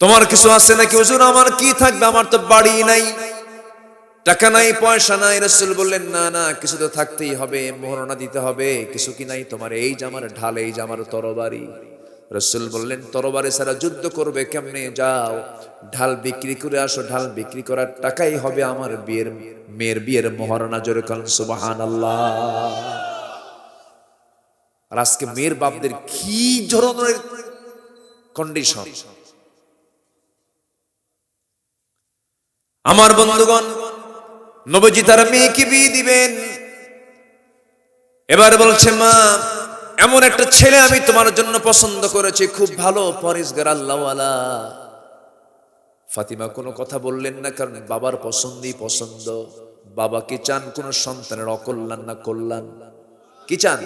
তোমার কিছু আছে নাকি? হুজুর আমার কি থাকবে, আমার তো বাড়ি নাই, টাকা নাই, পয়সা নাই। রাসূল বললেন, না না, কিছু তো থাকতেই হবে, মোহরনা দিতে হবে। কিছু কি নাই তোমার? এই যে আমার ঢাল, এই যে আমার তরবারি। রাসূল বললেন, তরবারি ছাড়া যুদ্ধ করবে কেমনে? যাও ঢাল বিক্রি করে আসো, ঢাল বিক্রি করার টাকাই হবে আমার মেয়ের বিয়ের মোহরনা। জোরে বলেন সুবহানাল্লাহ। আর আজকে মেয়ের বাপদের কি ধরনের কন্ডিশন! আমার বন্ধুগণ, নবীজি তার মেয়েকে বিয়ে দিবেন। এবার বলছে, মা এমন একটা ছেলে আমি তোমার জন্য পছন্দ করেছি, খুব ভালো, পরেশগার, আল্লাহওয়ালা। ফাতিমা কোনো কথা বললেন না, কারণ বাবার পছন্দই পছন্দ। বাবা কি চান কোন সন্তানের অকল্যাণ না কল্যাণ? কি চান?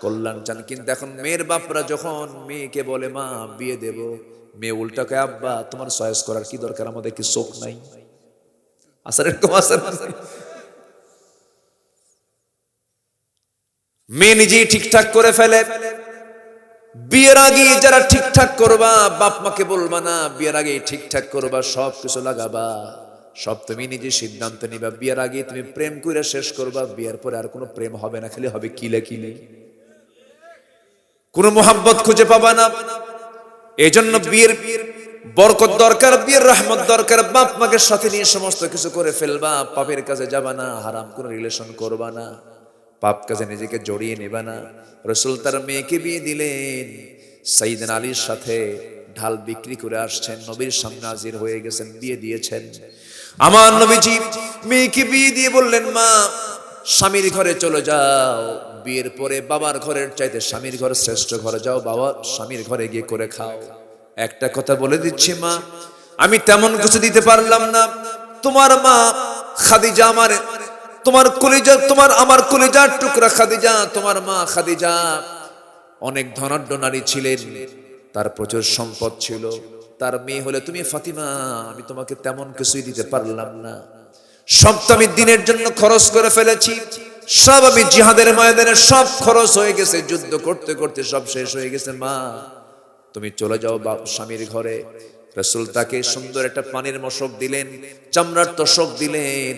কল্যাণ চান। কিন্তু এখন মেয়ের বাপরা যখন মেয়েকে বলে মা বিয়ে দেব, মেয়ে উল্টা কয় আব্বা তোমার চয়েস করার কি দরকার, আমাদের কি চোখ নাই? আসার এরকম আসার মেয়ে নিজেই ঠিকঠাক করে ফেলে। বিয়ের আগে যারা ঠিকঠাক করবা, বাপ মাকে বলবা না বিয়ের আগে ঠিকঠাক করবা, সব কিছু লাগাবা, সব তুমি নিজে সিদ্ধান্ত নিবা। বিয়ের আগে তুমি প্রেম করে শেষ করবা, বিয়ের পরে আর কোনো প্রেম হবে না, খালি হবে কিলে কিলে, কোনো মোহাব্বত খুঁজে পাবা না। এই জন্য বিয়ের বরকত দরকার, বিয়ের রহমত দরকার। বাপ মাকে সাথে নিয়ে সমস্ত কিছু করে ফেলবা, পাপের কাজে যাবা না, হারাম কোনো রিলেশন করবা না, পাপ কাজে নিজেকে জড়িয়ে নেবা না। রাসূল তার মেয়েকে বিয়ে দিলেন, সাইয়েদনা আলীর সাথে ঢাল বিক্রি করে আসছেন, নবীর সামনে হাজির হয়ে গেছেন, বিয়ে দিয়েছেন। আমার নবীজি মেয়েকে বিয়ে দিয়ে বললেন মা স্বামীর ঘরে চলে যাও, বিয়ের পরে বাবার ঘরের চাইতে স্বামীর ঘর শ্রেষ্ঠ ঘরে যাও, বাবা স্বামীর ঘরে গিয়ে করে খাও। একটা কথা বলে দিচ্ছি মা, আমি তেমন কিছু দিতে পারলাম না, তোমার মা খাদিজা আমার, তোমার কলিজা, তোমার আমার কলিজার টুকরা খাদিজা, তোমার মা খাদিজা অনেক ধনাঢ্য নারী ছিলেন, তার প্রচুর সম্পদ ছিল, তার মেয়ে হলে তুমি ফাতিমা, আমি তোমাকে তেমন কিছুই দিতে পারলাম না, সব তো আমি দিনের জন্য খরচ করে ফেলেছি, সব আমি জিহাদের ময়দানে সব খরচ হয়ে গেছে, যুদ্ধ করতে করতে সব শেষ হয়ে গেছে, মা তুমি চলে যাও বাপ স্বামীর ঘরে। রাসূল তাকে সুন্দর একটা পানির মশক দিলেন, চামড়ার তোশক দিলেন,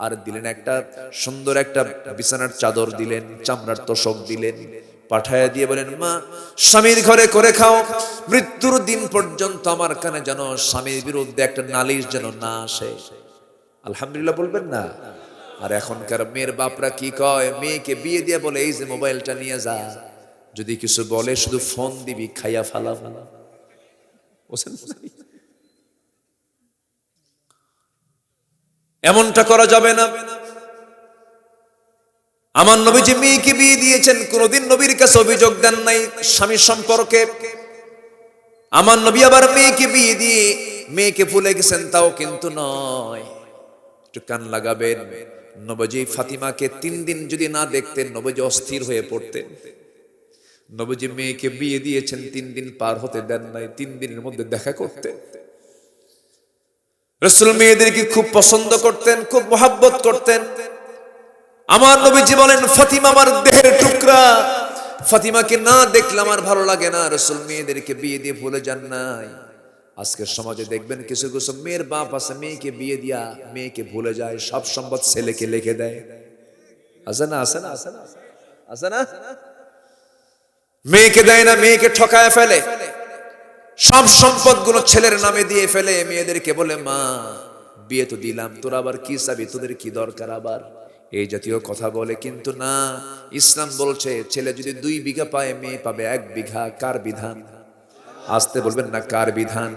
আর দিলেন একটা সুন্দর একটা বিছানার চাদর দিলেন, চামড়ার তোশক দিলেন, পাঠায়া দিয়ে বলেন মা স্বামীর ঘরে করে খাও, মৃত্যুর দিন পর্যন্ত আমার কানে যেন স্বামীর বিরুদ্ধে একটা নালিশ যেন না আসে। আলহামদুলিল্লাহ বলবেন না? আর এখনকার মেয়ের বাপরা কি কয়, মেয়েকে বিয়ে দিয়ে বলে এই যে মোবাইলটা নিয়ে যা, যদি কিছু বলে শুধু ফোন দিবি, খাইয়া ফালাবো। এমনটা করা যাবে না। আমার নবীজি মেয়েকে বিয়ে দিয়েছেন, কোনদিন নবীর কাছে অভিযোগ দেন নাই স্বামীর সম্পর্কে। আমার নবী আবার মেয়েকে বিয়ে দিয়ে মেয়েকে ভুলে গেছেন তাও কিন্তু নয়। একটু কান লাগাবেন, নবীজি ফাতিমাকে 3 দিন যদি না দেখতেন নবীজি অস্থির হয়ে পড়তেন। নবীজি মেয়েকে বিয়ে দিয়েছেন, 3 দিন পার হতে দেন নাই, 3 দিনের মধ্যে দেখা করতেন। রাসূল মেয়েদেরকে খুব পছন্দ করতেন, খুব মহব্বত করতেন। আমার নবীজি বলেন ফাতিমা আমার দেহের টুকরা, ফাতিমাকে না দেখলে আমার ভালো লাগে না। রাসূল মেয়েদেরকে বিয়ে দিয়ে ভুলে যান নাই। আজকের সমাজে দেখবেন কিছু কিছু মেয়ের বাপ আছে, মেয়েকে বিয়ে দিয়া মেয়েকে ভুলে যায়, সব সম্পদ ছেলেকে লিখে দেয়। আছে না? আছে না? আছে না? আছে না? মেয়েকে দেয় না, মেয়েকে ঠকায় ফেলে, সব সম্পদ গুলো ছেলের নামে দিয়ে ফেলে। মেয়েদেরকে বলে মা বিয়ে তো দিলাম, তোরা আবার কি চাবি, তোদের কি দরকার আবার, এই জাতীয় কথা বলে। কিন্তু না, ইসলাম বলছে ছেলে যদি 2 বিঘা পায় মেয়ে পাবে 1 বিঘা। কার বিধান? আসতে বলবেন না, কার বিধান?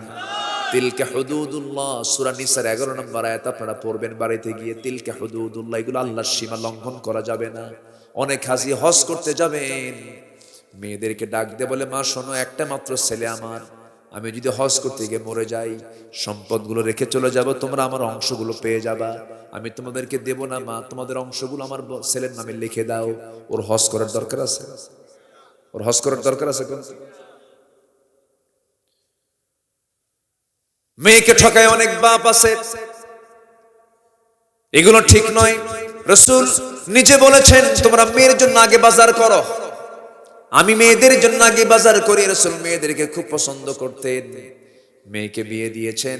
তিলকা হুদুদুল্লাহ, সূরা নিসার 11 নম্বর আয়াত আপনারা পড়বেন বাড়িতে গিয়ে। তিলকা হুদুদুল্লাহ, এগুলো আল্লাহর সীমা, লঙ্ঘন করা যাবে না। অনেক হাজি হজ করতে যাবেন, মেয়েদেরকে ডাক দিয়ে বলে মা শোনো, একটা মাত্র ছেলে আমার, আমি যদি হজ করতে গিয়ে মরে যাই সম্পদগুলো রেখে চলে যাব, তোমরা আমার অংশগুলো পেয়ে যাবা, আমি তোমাদেরকে দেব না মা, তোমাদের অংশগুলো আমার ছেলের নামে লিখে দাও। ওর হজ করার দরকার আছে? ওর হজ করার দরকার আছে? মেয়েকে ঠকায় অনেক বাপ আছে, এগুলো ঠিক নয়। রাসূল নিজে বলেছেন তোমরা মেয়ের জন্য আগে বাজার করো, আমি মেয়েদের জন্য আগে বাজার করি। রাসূল মেয়েদেরকে খুব পছন্দ করতেন। মেয়েকে বিয়ে দিয়েছেন,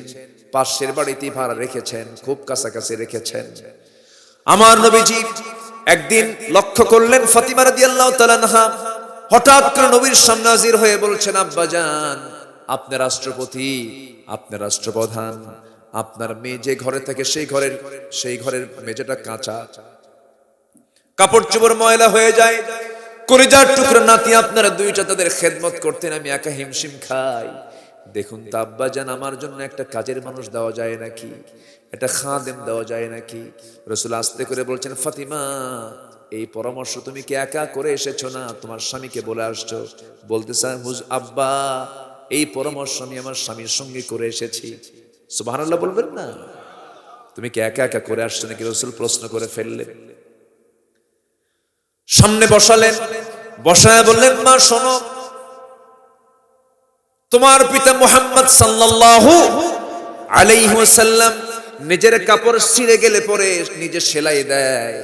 পাশের বাড়িতে ভাড়া রেখেছেন, খুব কাছাকাছি রেখেছেন। আমার নবীজি একদিন লক্ষ্য করলেন ফাতিমা রাদিয়াল্লাহু তাআলা আনহা হঠাৎ করে নবীর সামনে হাজির হয়ে বলছেন আব্বাজান আপনি রাষ্ট্রপতি, আপনি রাষ্ট্রপ্রধান, আপনার মেয়ে যে ঘরে থাকে সেই ঘরের মেঝেটা কাঁচা, কাপড় চোপড় ময়লা হয়ে যায়, কলিজার টুকরা নাতি আপনারা 2টা তাদের খেদমত করতেন, আমি একা হিমশিম খাই। দেখুন তো আব্বাজান আমার জন্য একটা কাজের মানুষ দেওয়া যায় নাকি, একটা খাদেম দেওয়া যায় নাকি? রাসূল আস্তে করে বলছেন ফাতিমা এই পরামর্শ তুমি কি একা করে এসেছো না তোমার স্বামীকে বলে আসছো? বলতেছে আব্বা এই পরামর্শ আমি আমার স্বামীর সঙ্গে করে এসেছি। সুবহানাল্লাহ বলবেন না? তুমি কি একা একা করে আসছো নাকি? রাসূল প্রশ্ন করে ফেললেন। সামনে বসালেন, বসায় বললেন, মা শোনো, তোমার পিতা মুহাম্মদ সাল্লাল্লাহু আলাইহি ওয়াসাল্লাম নিজের কাপড় ছিঁড়ে গেলে পরে নিজে সেলাই দেয়,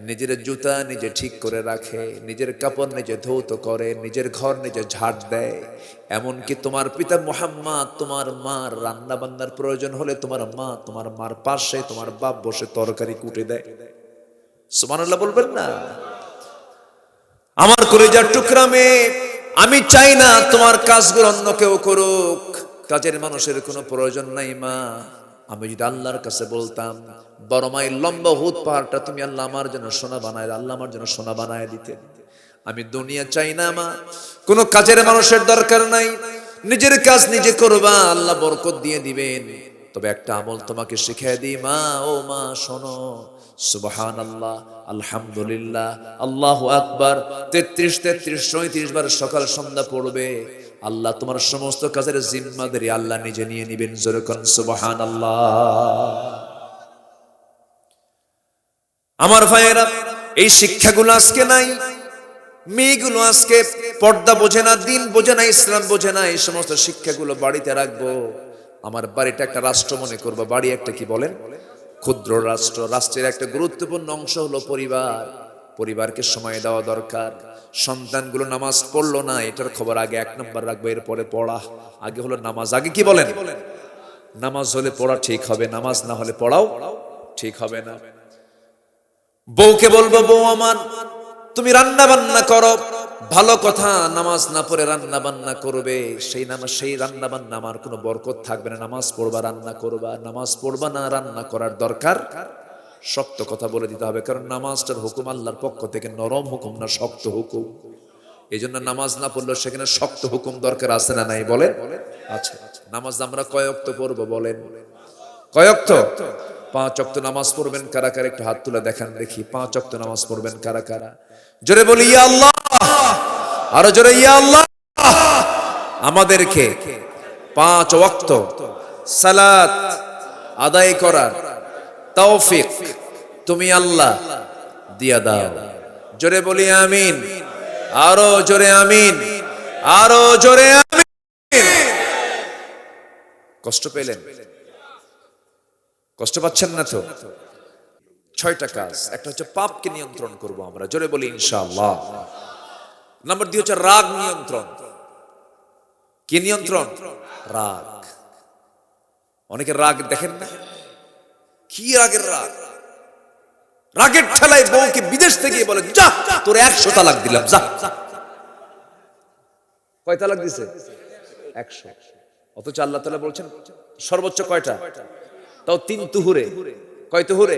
নিজের জুতা নিজে ঠিক করে রাখে, নিজের কাপড় নিজে ধৌত করে, নিজের ঘর নিজে ঝাড় দেয়। এমনকি তোমার পিতা মুহাম্মদ তোমার মার রান্না বান্নার প্রয়োজন হলে তোমার মার পাশে তোমার বাপ বসে তরকারি কুটে দেয়। সুবহানাল্লাহ বলবেন না? আমার কলিজার টুকরা মেয়ে, আমি চাই না তোমার কাজগুলো অন্য কেউ করুক, কাজের মানুষের কোনো প্রয়োজন নাই মা। আমি যদি আল্লাহর কাছে বলতাম, বড় মাই লম্বা হুদ পাহাড়টা তুমি আল্লাহ আমার জন্য সোনা বানায়, আল্লাহ আমার জন্য সোনা বানায় দিতেন। আমি দুনিয়া চাই না মা, কোনো কাজের মানুষের দরকার নাই, নিজের কাজ নিজে করবা, আল্লাহ বরকত দিয়ে দিবেন। তবে একটা আমল তোমাকে শিখিয়ে দিই মা, ও মা শোনো, সুবহানাল্লাহ, আলহামদুলিল্লাহ, আল্লাহু আকবার 33 বার সকাল সন্ধ্যা পড়বে। আল্লাহ তোমার সমস্ত কাজের জিম্মাদারি আল্লাহ নিজে নিয়ে নিবেন। জোরে কোন সুবহানাল্লাহ। আমার ভাইয়েরা, এই শিক্ষাগুলো আজকে নাই। মেয়েগুলো আজকে পর্দা বোঝে না, দিন বোঝে না, ইসলাম বোঝে না। এই সমস্ত শিক্ষাগুলো বাড়িতে রাখবো। আমার বাড়িটা একটা রাষ্ট্র মনে করবো। বাড়ি একটা কি বলেন? ক্ষুদ্র রাষ্ট্র। রাষ্ট্রের একটা গুরুত্বপূর্ণ অংশ হলো পরিবার। পরিবারকে সময় দেওয়া দরকার। সন্তানগুলো নামাজ পড়লো না, এটার খবর আগে 1 নম্বর রাখবো, এরপরে পড়া। আগে হলো নামাজ, আগে কি বলেন? নামাজ হলে পড়া ঠিক হবে, নামাজ না হলে পড়াও ঠিক হবে না। বউকে বলবো, বউ আমার, তুমি রান্না বান্না করো, ভালো কথা। নামাজ না পড়ে রান্না বান্না করবে, সেই রান্না বান্না আমার কোনো বরকত থাকবে না। নামাজ পড়বা, রান্না করবা, নামাজ পড়বা না, রান্না করার দরকার। শক্ত কথা বলে দিতে হবে, কারণ নামাজটার হুকুম আল্লাহর পক্ষ থেকে, নরম হুকুম না, শক্ত হুকুম। এই জন্য নামাজ না পড়লেও সেখানে শক্ত হুকুম দরকার আছে না নাই বলেন? আচ্ছা, নামাজ আমরা কয় ওয়াক্ত পড়বো বলেন? কয় ওয়াক্ত? 5 ওয়াক্ত নামাজ পড়বেন কারা কারা? একটু হাত তুলে দেখান দেখি। 5 ওয়াক্ত নামাজ পড়বেন কারা কারা? জোরে বলি ইয়া আল্লাহ, আরো জোরে ইয়া আল্লাহ। আমাদেরকে 5 ওয়াক্ত সালাত আদায় করার তৌফিক তুমি আল্লাহ দিয়া দাও। জোরে বলি আমিন, আরো জোরে আমিন, আরো জোরে আমিন। কষ্ট পেলেন? কষ্ট পাচ্ছেন না তো? 6টা কাজ। একটা হচ্ছে পাপকে নিয়ন্ত্রণ করব আমরা, জোরে বলি ইনশাআল্লাহ। নাম্বার 2 হচ্ছে রাগ নিয়ন্ত্রণ। কি নিয়ন্ত্রণ? রাগ। অনেকে রাগ দেখেন না, কি রাগের রাগ। রাগের ঠেলায় বউকে বিদেশ থেকে বলে, যা তোর 100 তালাক দিলাম, যা। কয় তালাক দিছে? 100। অথচ আল্লাহ তাআলা বলছেন সর্বোচ্চ কয়টা? তাও 3 তুহুরে। কয় তুহুরে?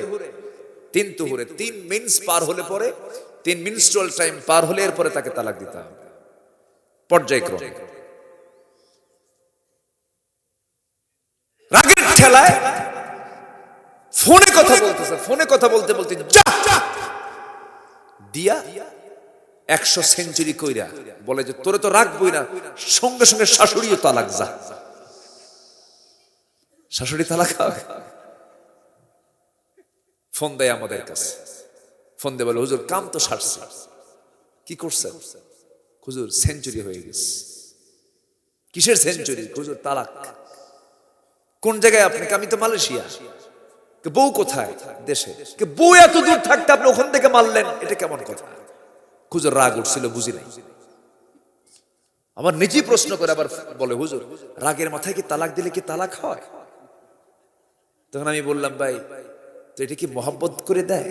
3 তুহুরে। 3 মিনিটস পার হলে পরে, 3 মিনস্ট্রুয়াল টাইম পার হলে এরপরে তাকে তালাক দিতে হবে, পর্যায়ক্রমে। রাগের ঠেলায় ফোনে কথা বলতেছে, ফোনে কথা বলতে বলতে যা দিয়া 100 সেঞ্চুরি কইরা বলে যে তোরে তো রাখবই না, সঙ্গে সঙ্গে শাশুড়িও তালাক, যা। শাশুড়ি তালাক। ফোন দেয় আমাদের কাছে, ফোন দিয়ে বলে, হুজুর কাম তো সারছে। কি করছে? হুজুর সেঞ্চুরি হয়ে গেছে। কিসের সেঞ্চুরি? হুজুর তালাক। কোন জায়গায় আপনি? আমি তো মালয়েশিয়া। বউ কোথায়? দেশে। বউ এত দূর থাকতে আপনি ওখান থেকে মারলেন, এটা কেমন কথা? হুজুর রাগ উঠছিল, বুঝি নাই। আমার নিজেই প্রশ্ন করে আবার বলে, হুজুর রাগের মাথায় কি তালাক দিলে কি তালাক হয়? তখন আমি বললাম, ভাই তো এটা কি মহব্বত করে দেয়?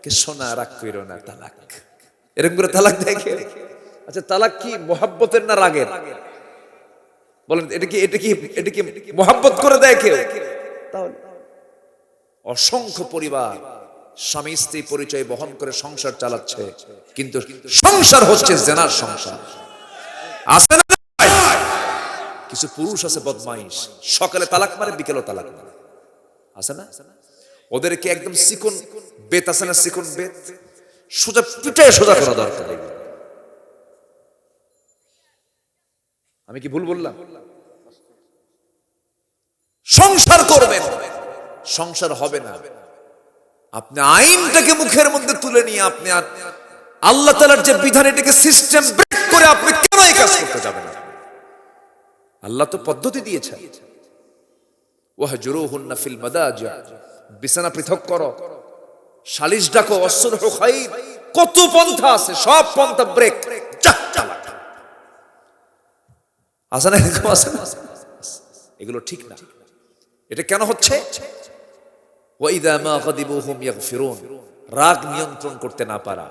কে সোনা রাগ কইরো না, তালাক। এরকম করে তালাক দেয় কে? আচ্ছা, তালাক কি মহব্বতের না রাগের? বলেন, এটা কি মহব্বত করে দেয় কেউ? তাহলে অসংখ্য পরিবার স্বামী স্ত্রী পরিচয় বহন করে সংসার চালাচ্ছে, কিন্তু সংসার হচ্ছে জেনার সংসার। আছে না? কিছু পুরুষ আছে বদমাইশ, সকালে তালাক মারে, বিকেলও তালাক মারে। আছে না? ওদেরকে একদম চিকন বেত আছে না, চিকন বেত, সোজা পিঠে সোজা করা দরকার। আমি কি ভুল বললাম? সংসার করবেন, সংসার হবে না। আপনি আইনটাকে মুখের মধ্যে তুলে নিয়ে আপনি আল্লাহ তাআলার যে বিধান, এটাকে সিস্টেম ব্রেক করে আপনি কেন এই কাজ করতে যাবেন না? আল্লাহ তো পদ্ধতি দিয়েছেন, ওয়াহজুরুহুন্না ফিল মাদাজি, বিছানা পৃথক করো, সালিশ ডাকো, ওয়াসলহু খায়র, কত পন্থা আছে, সব পন্থা ব্রেক। আছে না এরকম? আছে না? এগুলো ঠিক না। এটা কেন হচ্ছে? ওয়াইদা মা গাদিবু হুম ইয়াগফিরুন, রাগ নিয়ন্ত্রণ করতে না পারা।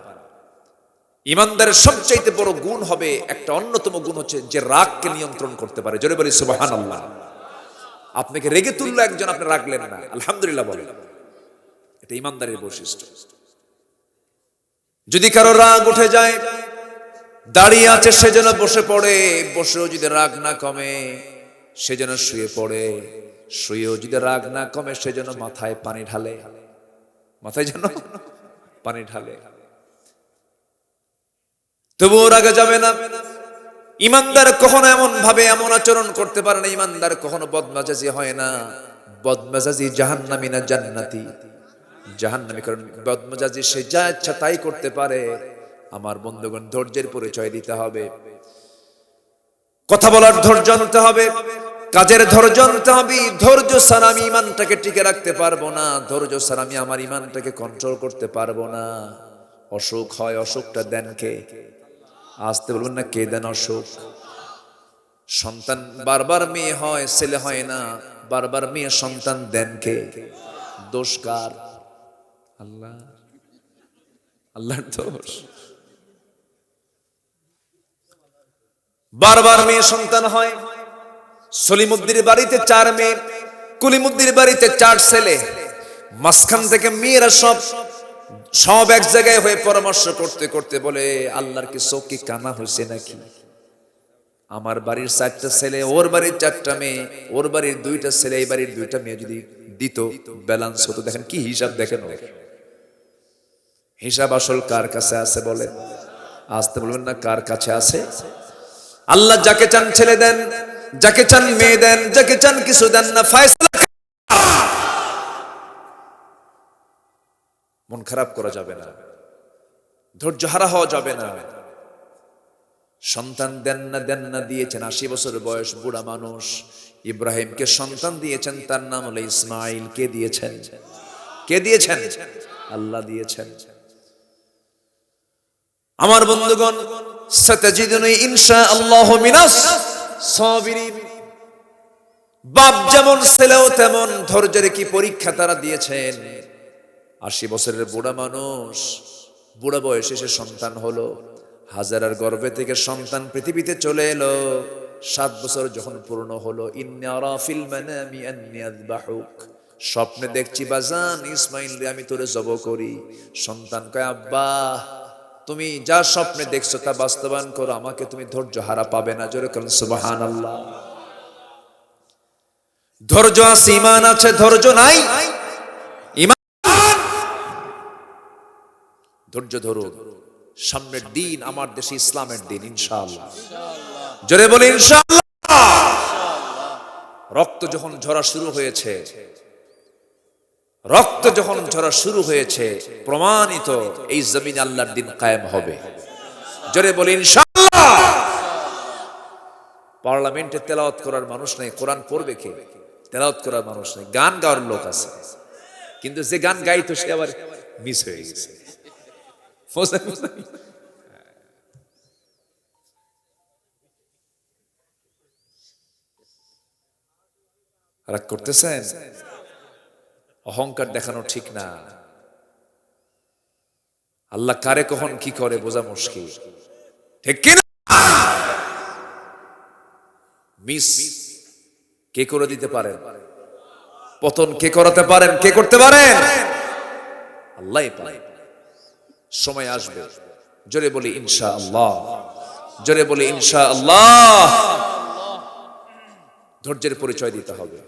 ঈমানদারের সবচাইতে বড় গুণ হবে, একটা অন্যতম গুণ হচ্ছে যে রাগকে নিয়ন্ত্রণ করতে পারে। জোরে বলি সুবহানাল্লাহ। আপনাকে রেগে তুললো একজন, আপনি রাগলেন না, আলহামদুলিল্লাহ বলেন, এটা ঈমানদারের বৈশিষ্ট্য। যদি কারো রাগ উঠে যায়, দাঁড়িয়ে আছে সে যেন বসে পড়ে, বসেও যদি রাগ না কমে সে যেন শুয়ে পড়ে, শুয়েও যদি রাগ না কমে সে যেন মাথায় পানি ঢালে, মাথায় যেন পানি ঢালে। তবুও রাগে যাবে না। ঈমানদার কখনো এমন ভাবে এমন আচরণ করতে পারে না, ঈমানদার কখনো বদমেজাজি হয় না। বদমেজাজি জাহান্নামী না জান্নাতি? জাহান্নামী। কারণ বদমেজাজি সে যা ইচ্ছা তাই করতে পারে। আমার বন্ধুগণ, ধৈর্যের পরিচয় দিতে হবে, কথা বলার ধৈর্য আনতে হবে, কাজের ধৈর্য আনতে হবে। ধৈর্য ছাড়া আমি ঈমানটাকে টিকে রাখতে পারবো না, ধৈর্য ছাড়া আমি আমার ঈমানটাকে কন্ট্রোল করতে পারবো না। অসুখ হয়, অসুখটা দেন কে? আসতে বলবেন না, কে দেন অসুখ? সন্তান বারবার মেয়ে হয়, ছেলে হয় না, বারবার মেয়ে সন্তান দেন কে? দোষ কার? আল্লাহ, আল্লাহর দোষ। বারবার মেয়ে সন্তান হয়। সলিমুদ্দির বাড়িতে 4 মেয়ে, কুলিমুদ্দির বাড়িতে 4 ছেলে। মাঝখান থেকে মেয়েরা সব এক জায়গায় হয়ে পরামর্শ করতে করতে বলে, আল্লাহর কি চোখ কি কানা হয়েছে নাকি? আমার বাড়ির 4টা ছেলে, ওর বাড়ির 4টা মেয়ে, ওর বাড়ির 2টা ছেলে, এই বাড়ির 2টা মেয়ে যদি দিত, ব্যালেন্স হতো। দেখেন কি হিসাব, দেখেন হিসাব আসল কার কাছে আছে বলেন? আসতে বলবেন না, কার কাছে আছে? আল্লাহ যাকে চান ছেলে দেন, যাকে চান মেয়ে দেন, যাকে চান কিছু দেন না। ফয়সালা মন খারাপ করা যাবে না, ধৈর্য হারা হওয়া যাবে না। সন্তান দেন না দিয়েছেন 80 বছর বয়স, বুড়া মানুষ। ইব্রাহিমকে সন্তান দিয়েছেন, তার নাম হলো ইসমাইল। কে দিয়েছেন? কে দিয়েছেন? আল্লাহ দিয়েছেন। আমার বন্ধুগণ, সাতাজিদুনি ইনশাআল্লাহু মিনাস সাবিরিন। বাপ যেমন ছেলেও তেমন, ধৈর্যের কি পরীক্ষা তারা দিয়েছেন। 80 বছরের বুড়া মানুষ, বুড়া বয়সে সে সন্তান হলো। হাজারার গর্ভে থেকে সন্তান পৃথিবীতে চলে এলো। 7 বছর যখন পূর্ণ হলো, ইন্নী আরা ফিল মানামি আন্নী আযবাহুক, স্বপ্নে দেখছি বাজান ইসমাইল রে আমি তোরে জবাই করি। সন্তান কয়, আব্বা তুমি যা স্বপ্নে দেখছো তা বাস্তবায়ন করো, আমাকে তুমি ধৈর্য হারা পাবে না। জোরে বলেন সুবহানাল্লাহ। ধৈর্য আছে, ঈমান আছে, ধৈর্য নাই। ঈমান, ধৈর্য ধরুন, সামনের দিন আমার দেশে ইসলামের দিন ইনশাআল্লাহ। জোরে বলি ইনশাআল্লাহ। রক্ত যখন ঝরা শুরু হয়েছে, রক্ত যখন ঝরা শুরু হয়েছে, প্রমাণিত এই জমিনে আল্লাহর দিন কায়েম হবে। জোরে বলি ইনশাআল্লাহ। পার্লামেন্টে তেলাওয়াত করার মানুষ নাই, কোরআন পড়বে কে? তেলাওয়াত করার মানুষ নাই, গান গাওয়ার লোক আছে, কিন্তু যে গান গাইতো সে আবার মিস হয়ে গেছে। রাগ করতেছেন? অহংকার দেখানো ঠিক না। আল্লাহ কারে কখন কি করে বোঝা মুশকিল, ঠিক কি না? মিস কে করে দিতে পারেন? পতন কে করাতে পারেন? কে করতে পারেন? আল্লাহই পারেন। সময় আসবে, জোরে বলি ইনশাআল্লাহ। জোরে বলি ইনশাআল্লাহ। ধৈর্যের পরিচয় দিতে হবে।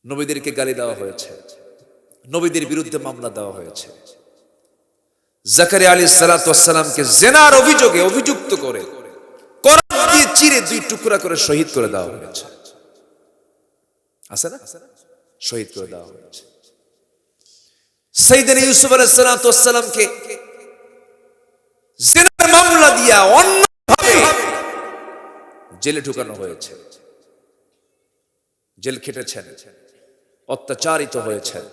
নবীদেরকে গালি দেওয়া হয়েছে, নবীদের বিরুদ্ধে মামলা দেওয়া হয়েছে। জাকারিয়া আলাইহিস সালাতু ওয়াস সালামকে জিনার অভিযোগে অভিযুক্ত করে কোরআন দিয়ে চিরে 2 টুকরা করে শহীদ করে দেওয়া হয়েছে। আছে না? শহীদ করে দেওয়া হয়েছে। সাইয়েদনা ইউসুফ আলাইহিস সালাতু ওয়াস সালামকে জিনার মামলা দিয়া অন্যভাবে জেলে ঢুকানো হয়েছে, জেল খেটেছেন, অত্যাচারিত হয়েছেন,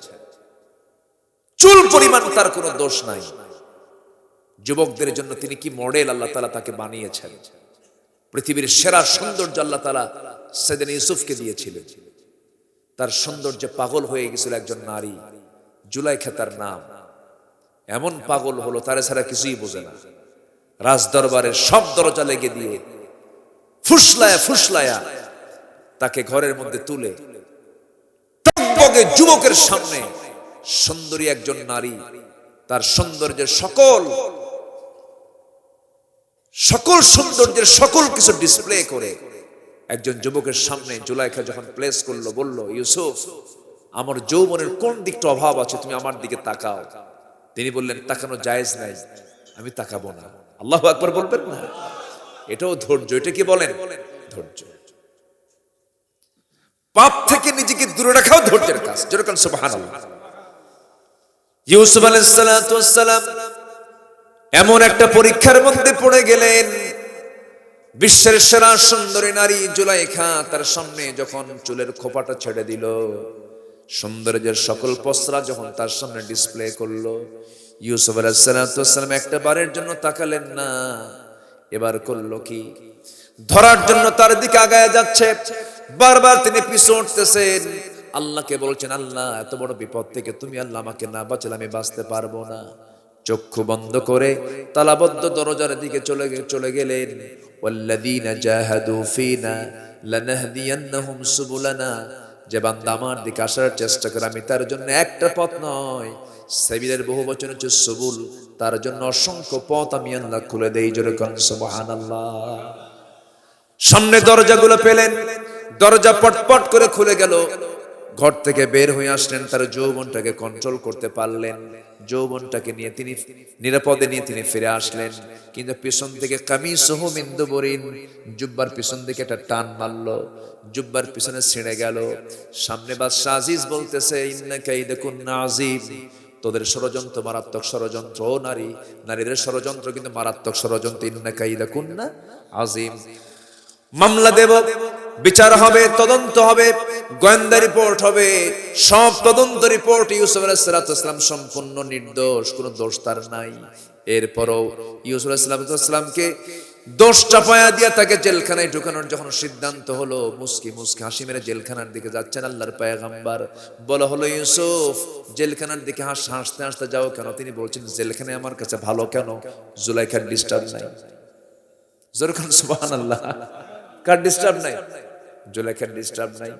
চুল পরিমাণ তার কোনো দোষ নাই। যুবকদের জন্য তিনি কি মডেল আল্লাহ তাআলা তাকে বানিয়েছেন। পৃথিবীর সেরা সৌন্দর্য আল্লাহ তাআলা সাইয়েদনা ইউসুফকে দিয়েছিলেন। তার সৌন্দর্যে পাগল হয়ে গেছিল একজন নারী, জুলাইখা তার নাম। এমন পাগল হলো তারে ছাড়া কিছুই বোঝে না। রাজ দরবারের সব দরজা লেগে দিয়ে ফুসলায়া ফুসলায়া তাকে ঘরের মধ্যে তুলে টকবগে যুবকের সামনে সুন্দরী একজন নারী তার সৌন্দর্যের সকল সৌন্দর্যের সকল কিছু ডিসপ্লে করে একজন যুবকের সামনে জুলাইখা যখন প্লেস করলো, বলল, ইউসুফ, আমার যৌবনের কোন দিকটা অভাব আছে, তুমি আমার দিকে তাকাও। তিনি বললেন, তাকানো জায়েজ নাই, আমি তাকাবো না। আল্লাহু আকবার বলবেন না? এটাও ধৈর্য। এটা কি বলেন? ধৈর্য। পাপ থেকে নিজেকে দূরে রাখাও ধৈর্যের কাজ। যেরকম সুবহানাল্লাহ। ইউসুফ আলাইহিস সালাতু ওয়াস সালাম এমন একটা পরীক্ষার মধ্যে পড়ে গেলেন। বিশ্বের সেরা সুন্দরী নারী জুলাইখা তার সামনে যখন চুলের খোপাটা ছেড়ে দিল, সৌন্দর্যের সকল পসরা যখন তার সামনে ডিসপ্লে করলো, ইউসুফ আলাইহিস সালাতু ওয়াস সালাম একটা বারের জন্য তাকালেন না। এবার করলো কি? ধরার জন্য তার দিকে আগায় যাচ্ছে, বারবার তিনি পিছু উঠতেছেন, আল্লাহকে বলছেন, আল্লাহ, এত বড় বিপদ থেকে তুমি আল্লাহ আমাকে না বাঁচালে আমি বাঁচতে পারবো না। চক্ষু বন্ধ করে তালাবদ্ধ দরজার দিকে চলে গেলেন। ওয়াল্লাযীনা জাহাদু ফীনা লানাহদিয়ান্নাহুম সুবুলানা, যে বান্দা আমার দিকে আসার চেষ্টা করে আমি তার জন্য একটা পথ নয়, সাবিলের বহু বচন হচ্ছে সুবুল, তার জন্য অসংখ্য পথ আমি আল্লাহ খুলে দেই। জোরে কোন সুবহানাল্লাহ। সামনে দরজাগুলো পেলেন, দরজা পটপট করে খুলে গেল। ঘর থেকে বের হয়ে আসলেন, তার যৌবনটাকে কন্ট্রোল করতে পারলেন। যৌবনটাকে নিয়ে তিনি নিরাপদে নিয়ে তিনি ফিরে আসলেন। কিন্তু পিছন থেকে কামিসহু মিন দুবুরিন, জুব্বার পিছন থেকে একটা টান মারলো, জুব্বার পিছনে ছিঁড়ে গেল। সামনে বাদশা আজিজ বলতেছে, ইন্না কাইদাকুন্না আযীম, তোদের ষড়যন্ত্র মারাত্মক ষড়যন্ত্র। ও নারী, নারীদের ষড়যন্ত্র কিন্তু মারাত্মক ষড়যন্ত্র। ইন্না কাইদাকুন্না আযীম। মামলা দেব, বিচার হবে, তদন্ত হবে, গোয়েন্দা রিপোর্ট হবে, সব তদন্ত রিপোর্ট ইউসুফ আলাইহিস সালাম সম্পূর্ণ নির্দোষ, কোনো দোষ তার নাই। এরপরও ইউসুফ আলাইহিস সালামকে দোষ চাপায়া দিয়া তাকে জেলখানায় ঢুকানোর যখন সিদ্ধান্ত হলো, মুস্কি মুস্কি হাসি মেরে জেলখানার দিকে যাচ্ছেন আল্লাহর পয়গম্বর। বলা হলো, ইউসুফ, জেলখানার দিকে হাসতে হাসতে যাও কেন? তিনি বলছেন, জেলখানায় আমার কাছে ভালো কেন? জুলাইখার ডিস্টার্ব নাই। যেরকম সুবহানাল্লাহ। কার ডিস্টার্ব নাই? জুলাইখার ডিস্টার্ব নাই।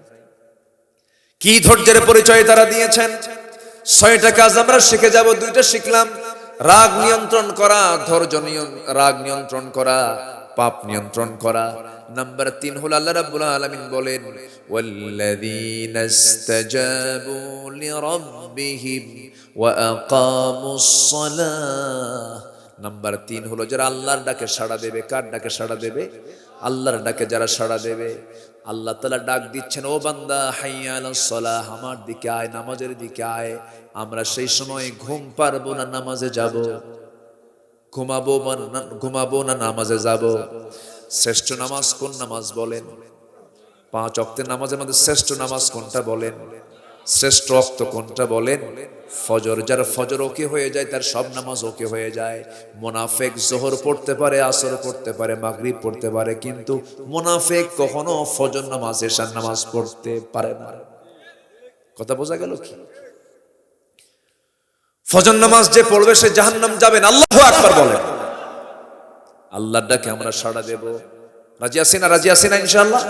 কি ধৈর্যের পরিচয় তারা দিয়েছেন। 6টা কাজ আমরা শিখে যাব। 2টা শিখলাম, রাগ নিয়ন্ত্রণ করা, ধৈর্য রাগ নিয়ন্ত্রণ করা, পাপ নিয়ন্ত্রণ করা। নাম্বার 3 হলো আল্লাহ রাব্বুল আলামিন বলেন, ওয়াল্লাযীনা ইসতাজাবু লিরাব্বিহিম ওয়া আকামুস সালাহ। নাম্বার 3 হলো যারা আল্লাহর ডাকে সাড়া দেবে। কার ডাকে সাড়া দেবে? আল্লাহর ডাকে যারা সাড়া দেবে। আল্লাহ তাআলা ডাক দিচ্ছেন, ও বান্দা, হাইয়া আলাস সালাহ, আমার দিকে আয়, নামাজের দিকে আয়। আমরা সেই সময় ঘুম পারবো না নামাজে যাব, ঘুমাবো না নামাজে যাব। শ্রেষ্ঠ নামাজ কোন নামাজ বলেন? 5 ওয়াক্তের নামাজের মধ্যে শ্রেষ্ঠ নামাজ কোনটা বলেন? শ্রেষ্ঠ ওয়াক্ত কোনটা বলেন? ফজর। যার ফজর ওকে হয়ে যায়, তার সব নামাজ ওকে হয়ে যায়। মুনাফিক যোহর পড়তে পারে, আসর পড়তে পারে, মাগরিব পড়তে পারে, কিন্তু মুনাফিক কখনো ফজর নামাজ, এশার নামাজ পড়তে পারে না। কথা বোঝা গেল কি? ফজর নামাজ যে পড়বে সে জাহান্নাম যাবে না। আল্লাহু আকবার বলেন। আল্লাহর ডাকে আমরা সাড়া দেব। রাজি আছি না? রাজি আছি না ইনশাআল্লাহ?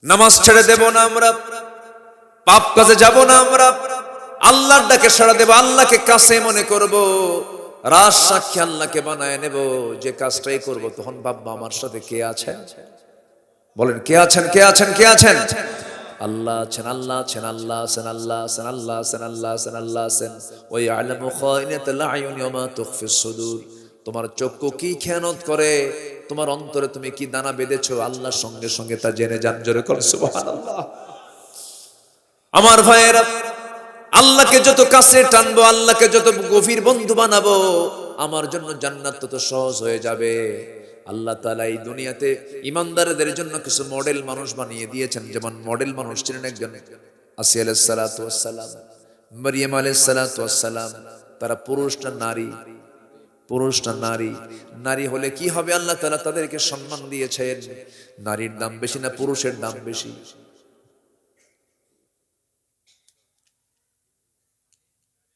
নামাজ ছেড়ে দেব না আমরা, পাপ কাজে যাব না আমরা, আল্লাহর ডাকে সাড়া দেব। আল্লাহকে কাছে মনে করব, রাজ সাক্ষী আল্লাহকে বানায় নেব। যে কাজটাই করব তখন ভাববো, আমার সাথে কে আছেন? বলেন, কে আছেন? কে আছেন? কে আছেন? আল্লাহ আছেন, আল্লাহ আছেন, আল্লাহ আছেন, আল্লাহ আছেন, আল্লাহ আছেন, আল্লাহ আছেন, আল্লাহ আছেন। ওয়া ইয়ালামু খায়িনাতাল আয়ুনি ওয়া মা তুখফিস সুদূর। তোমার চক্ষু কি খেয়ানত করে, তোমার অন্তরে তুমি কি দানা বেঁধেছো, আল্লাহর সঙ্গে সঙ্গে তা জেনে যান। জোরে করে সুবহানাল্লাহ। আমার ভাইয়েরা, আল্লাহকে যত কাছে টানবো, আল্লাহকে যত গভীর বন্ধু বানাবো, আমার জন্য জান্নাত তত সহজ হয়ে যাবে। আল্লাহ তাআলা এই দুনিয়াতে ইমানদারদের জন্য কিছু মডেল মানুষ বানিয়ে দিয়েছেন। যেমন মডেল মানুষ ছিলেন একজন আসিয়া আলাইহিস সালাতু ওয়াস সালাম, মারইয়াম আলাইহিস সালাতু ওয়াস সালাম। তারা পুরুষ না নারী? পুরুষ না নারী? নারী হলে কি হবে? আল্লাহ তাআলা তাদেরকে সম্মান দিয়েছেন। নারীর দাম বেশি না পুরুষের দাম বেশি?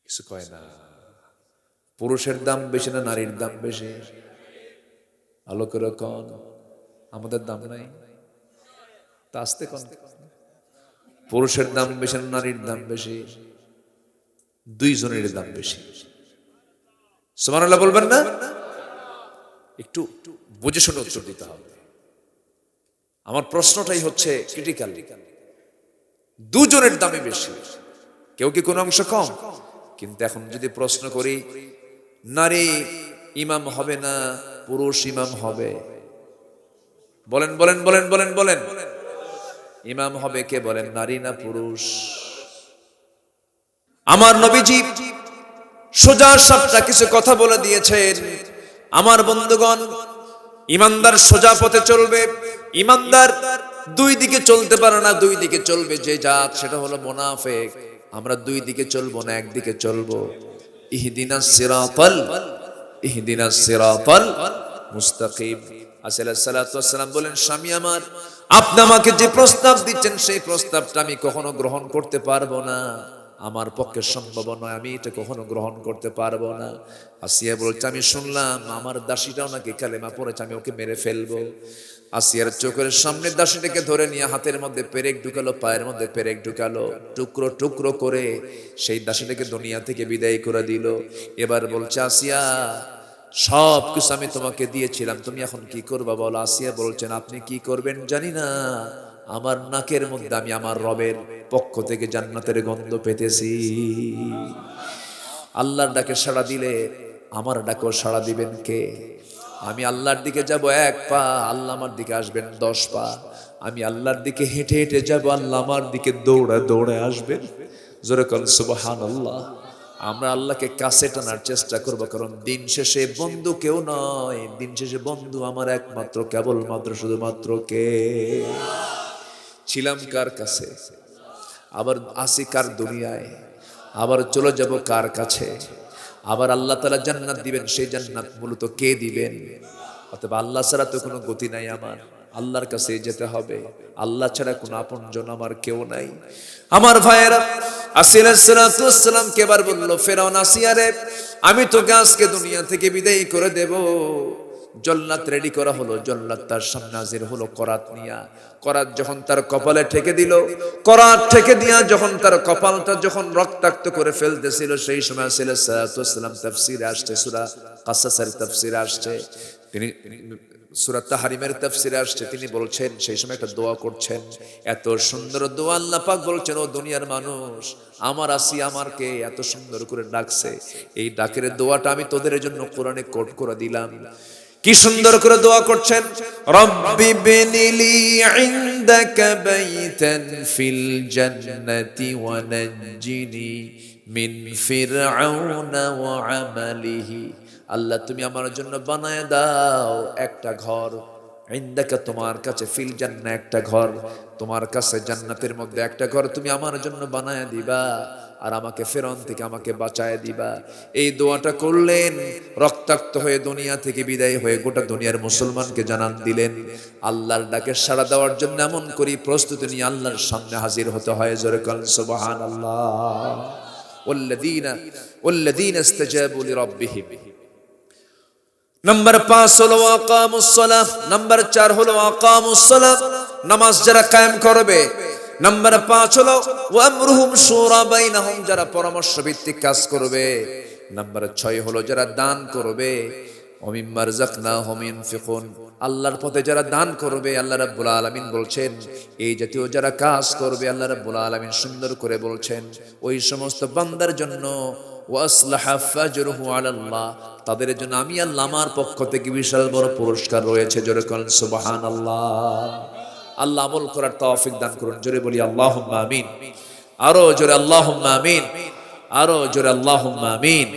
কিছু কয় না। পুরুষের দাম বেশি না নারীর দাম বেশি? আলোকের কোন আমাদের দাম নাই? তা আসতে কোন পুরুষের দাম বেশি না নারীর দাম বেশি? দুইজনের দাম বেশি। সুবহানাল্লাহ বলবেন না? একটু বুঝে শুনে উত্তর দিতে হবে। আমার প্রশ্নটাই হচ্ছে ক্রিটিক্যাল। দুজনের দামই বেশি, কেউ কি কোনো অংশ কম? কিন্তু এখন যদি প্রশ্ন করি, নারী ইমাম হবে না পুরুষ ইমাম হবে? বলেন বলেন বলেন বলেন বলেন। ইমাম হবে কে বলেন, নারী না পুরুষ? আমার নবীজি সোজা সাপটা কিছু কথা বলে দিয়েছেন। আমার বন্ধুগণ, ইমানদার সোজা পথে চলবে। ইমানদার দুই দিকে চলতে পারে না, দুই দিকে চলবে যে জাত, সেটা হলো মুনাফিক। আমরা দুই দিকে চলবো না, একদিকে চলবো। ইহদিনাস সিরাতাল মুস্তাকিম। আলাইহিস সালাতু ওয়াস সালাম বলেন, স্বামী আমার, আপনি আমাকে যে প্রস্তাব দিচ্ছেন সেই প্রস্তাবটা আমি কখনো গ্রহণ করতে পারবো না, আমার পক্ষে সম্ভব নয়, আমি এটা কখনো গ্রহণ করতে পারবো না। আসিয়া বলছে, আমি শুনলাম আমার দাসীটাও নাকি কালেমা পড়েছে, আমি ওকে মেরে ফেলবো। আসিয়ার চোখের সামনে দাসীটাকে ধরে নিয়ে হাতের মধ্যে পেরেক ঢুকালো, পায়ের মধ্যে পেরেক ঢুকালো, টুকরো টুকরো করে সেই দাসীটাকে দুনিয়া থেকে বিদায় করে দিল। এবার বলছে, আসিয়া সব কিছু আমি তোমাকে দিয়েছিলাম, তুমি এখন কি করবা বলো? আসিয়া বলছেন, আপনি কি করবেন জানি না, আমার নাকের মধ্যে আমি আমার রবের পক্ষ থেকে জান্নাতের গন্ধ পেতেছি। আল্লাহর ডাকে সাড়া দিলে আমার ডাকেও সাড়া দিবেন কে? আমি আল্লাহর দিকে যাব 1 পা, আল্লাহ আমার দিকে আসবেন 10 পা। আমি আল্লাহর দিকে হেঁটে হেঁটে যাব, আল্লাহ আমার দিকে দৌড়ে দৌড়ে আসবেন। জোরে বলেন সুবহানাল্লাহ। আমরা আল্লাহকে কাছে টানার চেষ্টা করব, কারণ দিন শেষে বন্ধু কেউ নয়, দিন শেষে বন্ধু আমার একমাত্র কেবলমাত্র শুধুমাত্র কে? ছিলাম কার কাছে, আবার আসি কার দুনিয়ায়, আবার চলে যাব কার কাছে, আবার আল্লাহ তাআলা জান্নাত দিবেন, সেই জান্নাত মূলত কে দিবেন? অতএব আল্লাহ ছাড়া তো কোনো গতি নাই আমার, আল্লাহর কাছে যেতে হবে। আল্লাহ ছাড়া কোনো আপনজন আমার কেউ নাই। আমার ভাইয়েরা, আসিয়া আলাইহিস সালাতু ওয়াস সালাম কে এবার বলল, ফেরাউন, আসিয়া রে, আমি তোকে আজকে দুনিয়া থেকে বিদায় করে দেব। জল্লাদ রেডি করা হলো, জল্লাদ তার সামনে হাজির হলো করাত নিয়া। করাত যখন তার কপালে ঠেকে দিল, করাত ঠেকে দিয়া যখন তার কপালটা যখন রক্তাক্ত করে ফেলতেছিল, সেই সময় আলাইহিস সালাতু ওয়াস সালাম তাফসীরে আসছে, সূরা কাসাসের তাফসীরে আসছে, তিনি সূরা তাহরিমের তাফসীরে আসছে, তিনি বলছেন সেই সময় একটা দোয়া করছেন, এত সুন্দর দোয়া। আল্লাহ পাক বলছেন, ও দুনিয়ার মানুষ, আমার আসি আমারকে এত সুন্দর করে ডাকছে, এই ডাকের দোয়াটা আমি তোদের জন্য কোরআনে কোট করে দিলাম। কি সুন্দর করে দোয়া করছেন, রব্বি বিনিলি ইনদাকা বাইতান ফিল জান্নাতি ওয়া নাজ্জিনি মিন ফিরআউনা ওয়া আমালিহি। আল্লাহ তুমি আমার জন্য বানায় দাও একটা ঘর, ইনদাকা তোমার কাছে, ফিল জান্নাহ একটা ঘর, তোমার কাছে জান্নাতের মধ্যে একটা ঘর তুমি আমার জন্য বানায় দিবা, আর আমাকে ফেরাউন থেকে আমাকে বাঁচায় দিবা। এই দোয়াটা করলেন, রক্তাক্ত হয়ে দুনিয়া থেকে বিদায় হয়ে গোটা দুনিয়ার মুসলমানকে জানান দিলেন। আল্লাহর ডাকে সাড়া দেওয়ার জন্য এমন করি প্রস্তুতি নিয়ে আল্লাহর সামনে হাজির হতে হয়। জোরে বলেন সুবহানাল্লাহ। ওয়াল্লাযীনা ইসতাজাবু লিরাব্বিহিম। নাম্বার 5 হলো আকামুস সালাহ, নাম্বার 4 হলো আকামুস সালাহ, নামাজ যারা কায়েম করবে। নাম্বার 5 হলো ওয়া আমরুহুম শুরা বাইনাহুম, যারা পরামর্শ ভিত্তিক কাজ করবে। নাম্বার 6 হলো যারা দান করবে। ওয়া মিম্মা রাযাকনাহুম ইউনফিকুন, আল্লাহর পথে যারা দান করবে। আল্লাহ রাব্বুল আলামিন বলছেন, এই জাতীয় যারা কাজ করবে, আল্লাহ রাব্বুল আলামিন সুন্দর করে বলছেন, ওই সমস্ত বান্দার জন্য ওয়াসলাহা ফাজরুহু আলাল্লাহ, তাদের জন্য আমি আল্লাহ আমার পক্ষ থেকে বিশাল বড় পুরস্কার রয়েছে। জোরে বলেন সুবহানাল্লাহ। আল্লাহ আমল করার তৌফিক দান করুন। জোরে বলি আল্লাহুম্মা আমিন। আরো জোরে আল্লাহুম্মা আমিন, আরো জোরে আল্লাহুম্মা আমিন।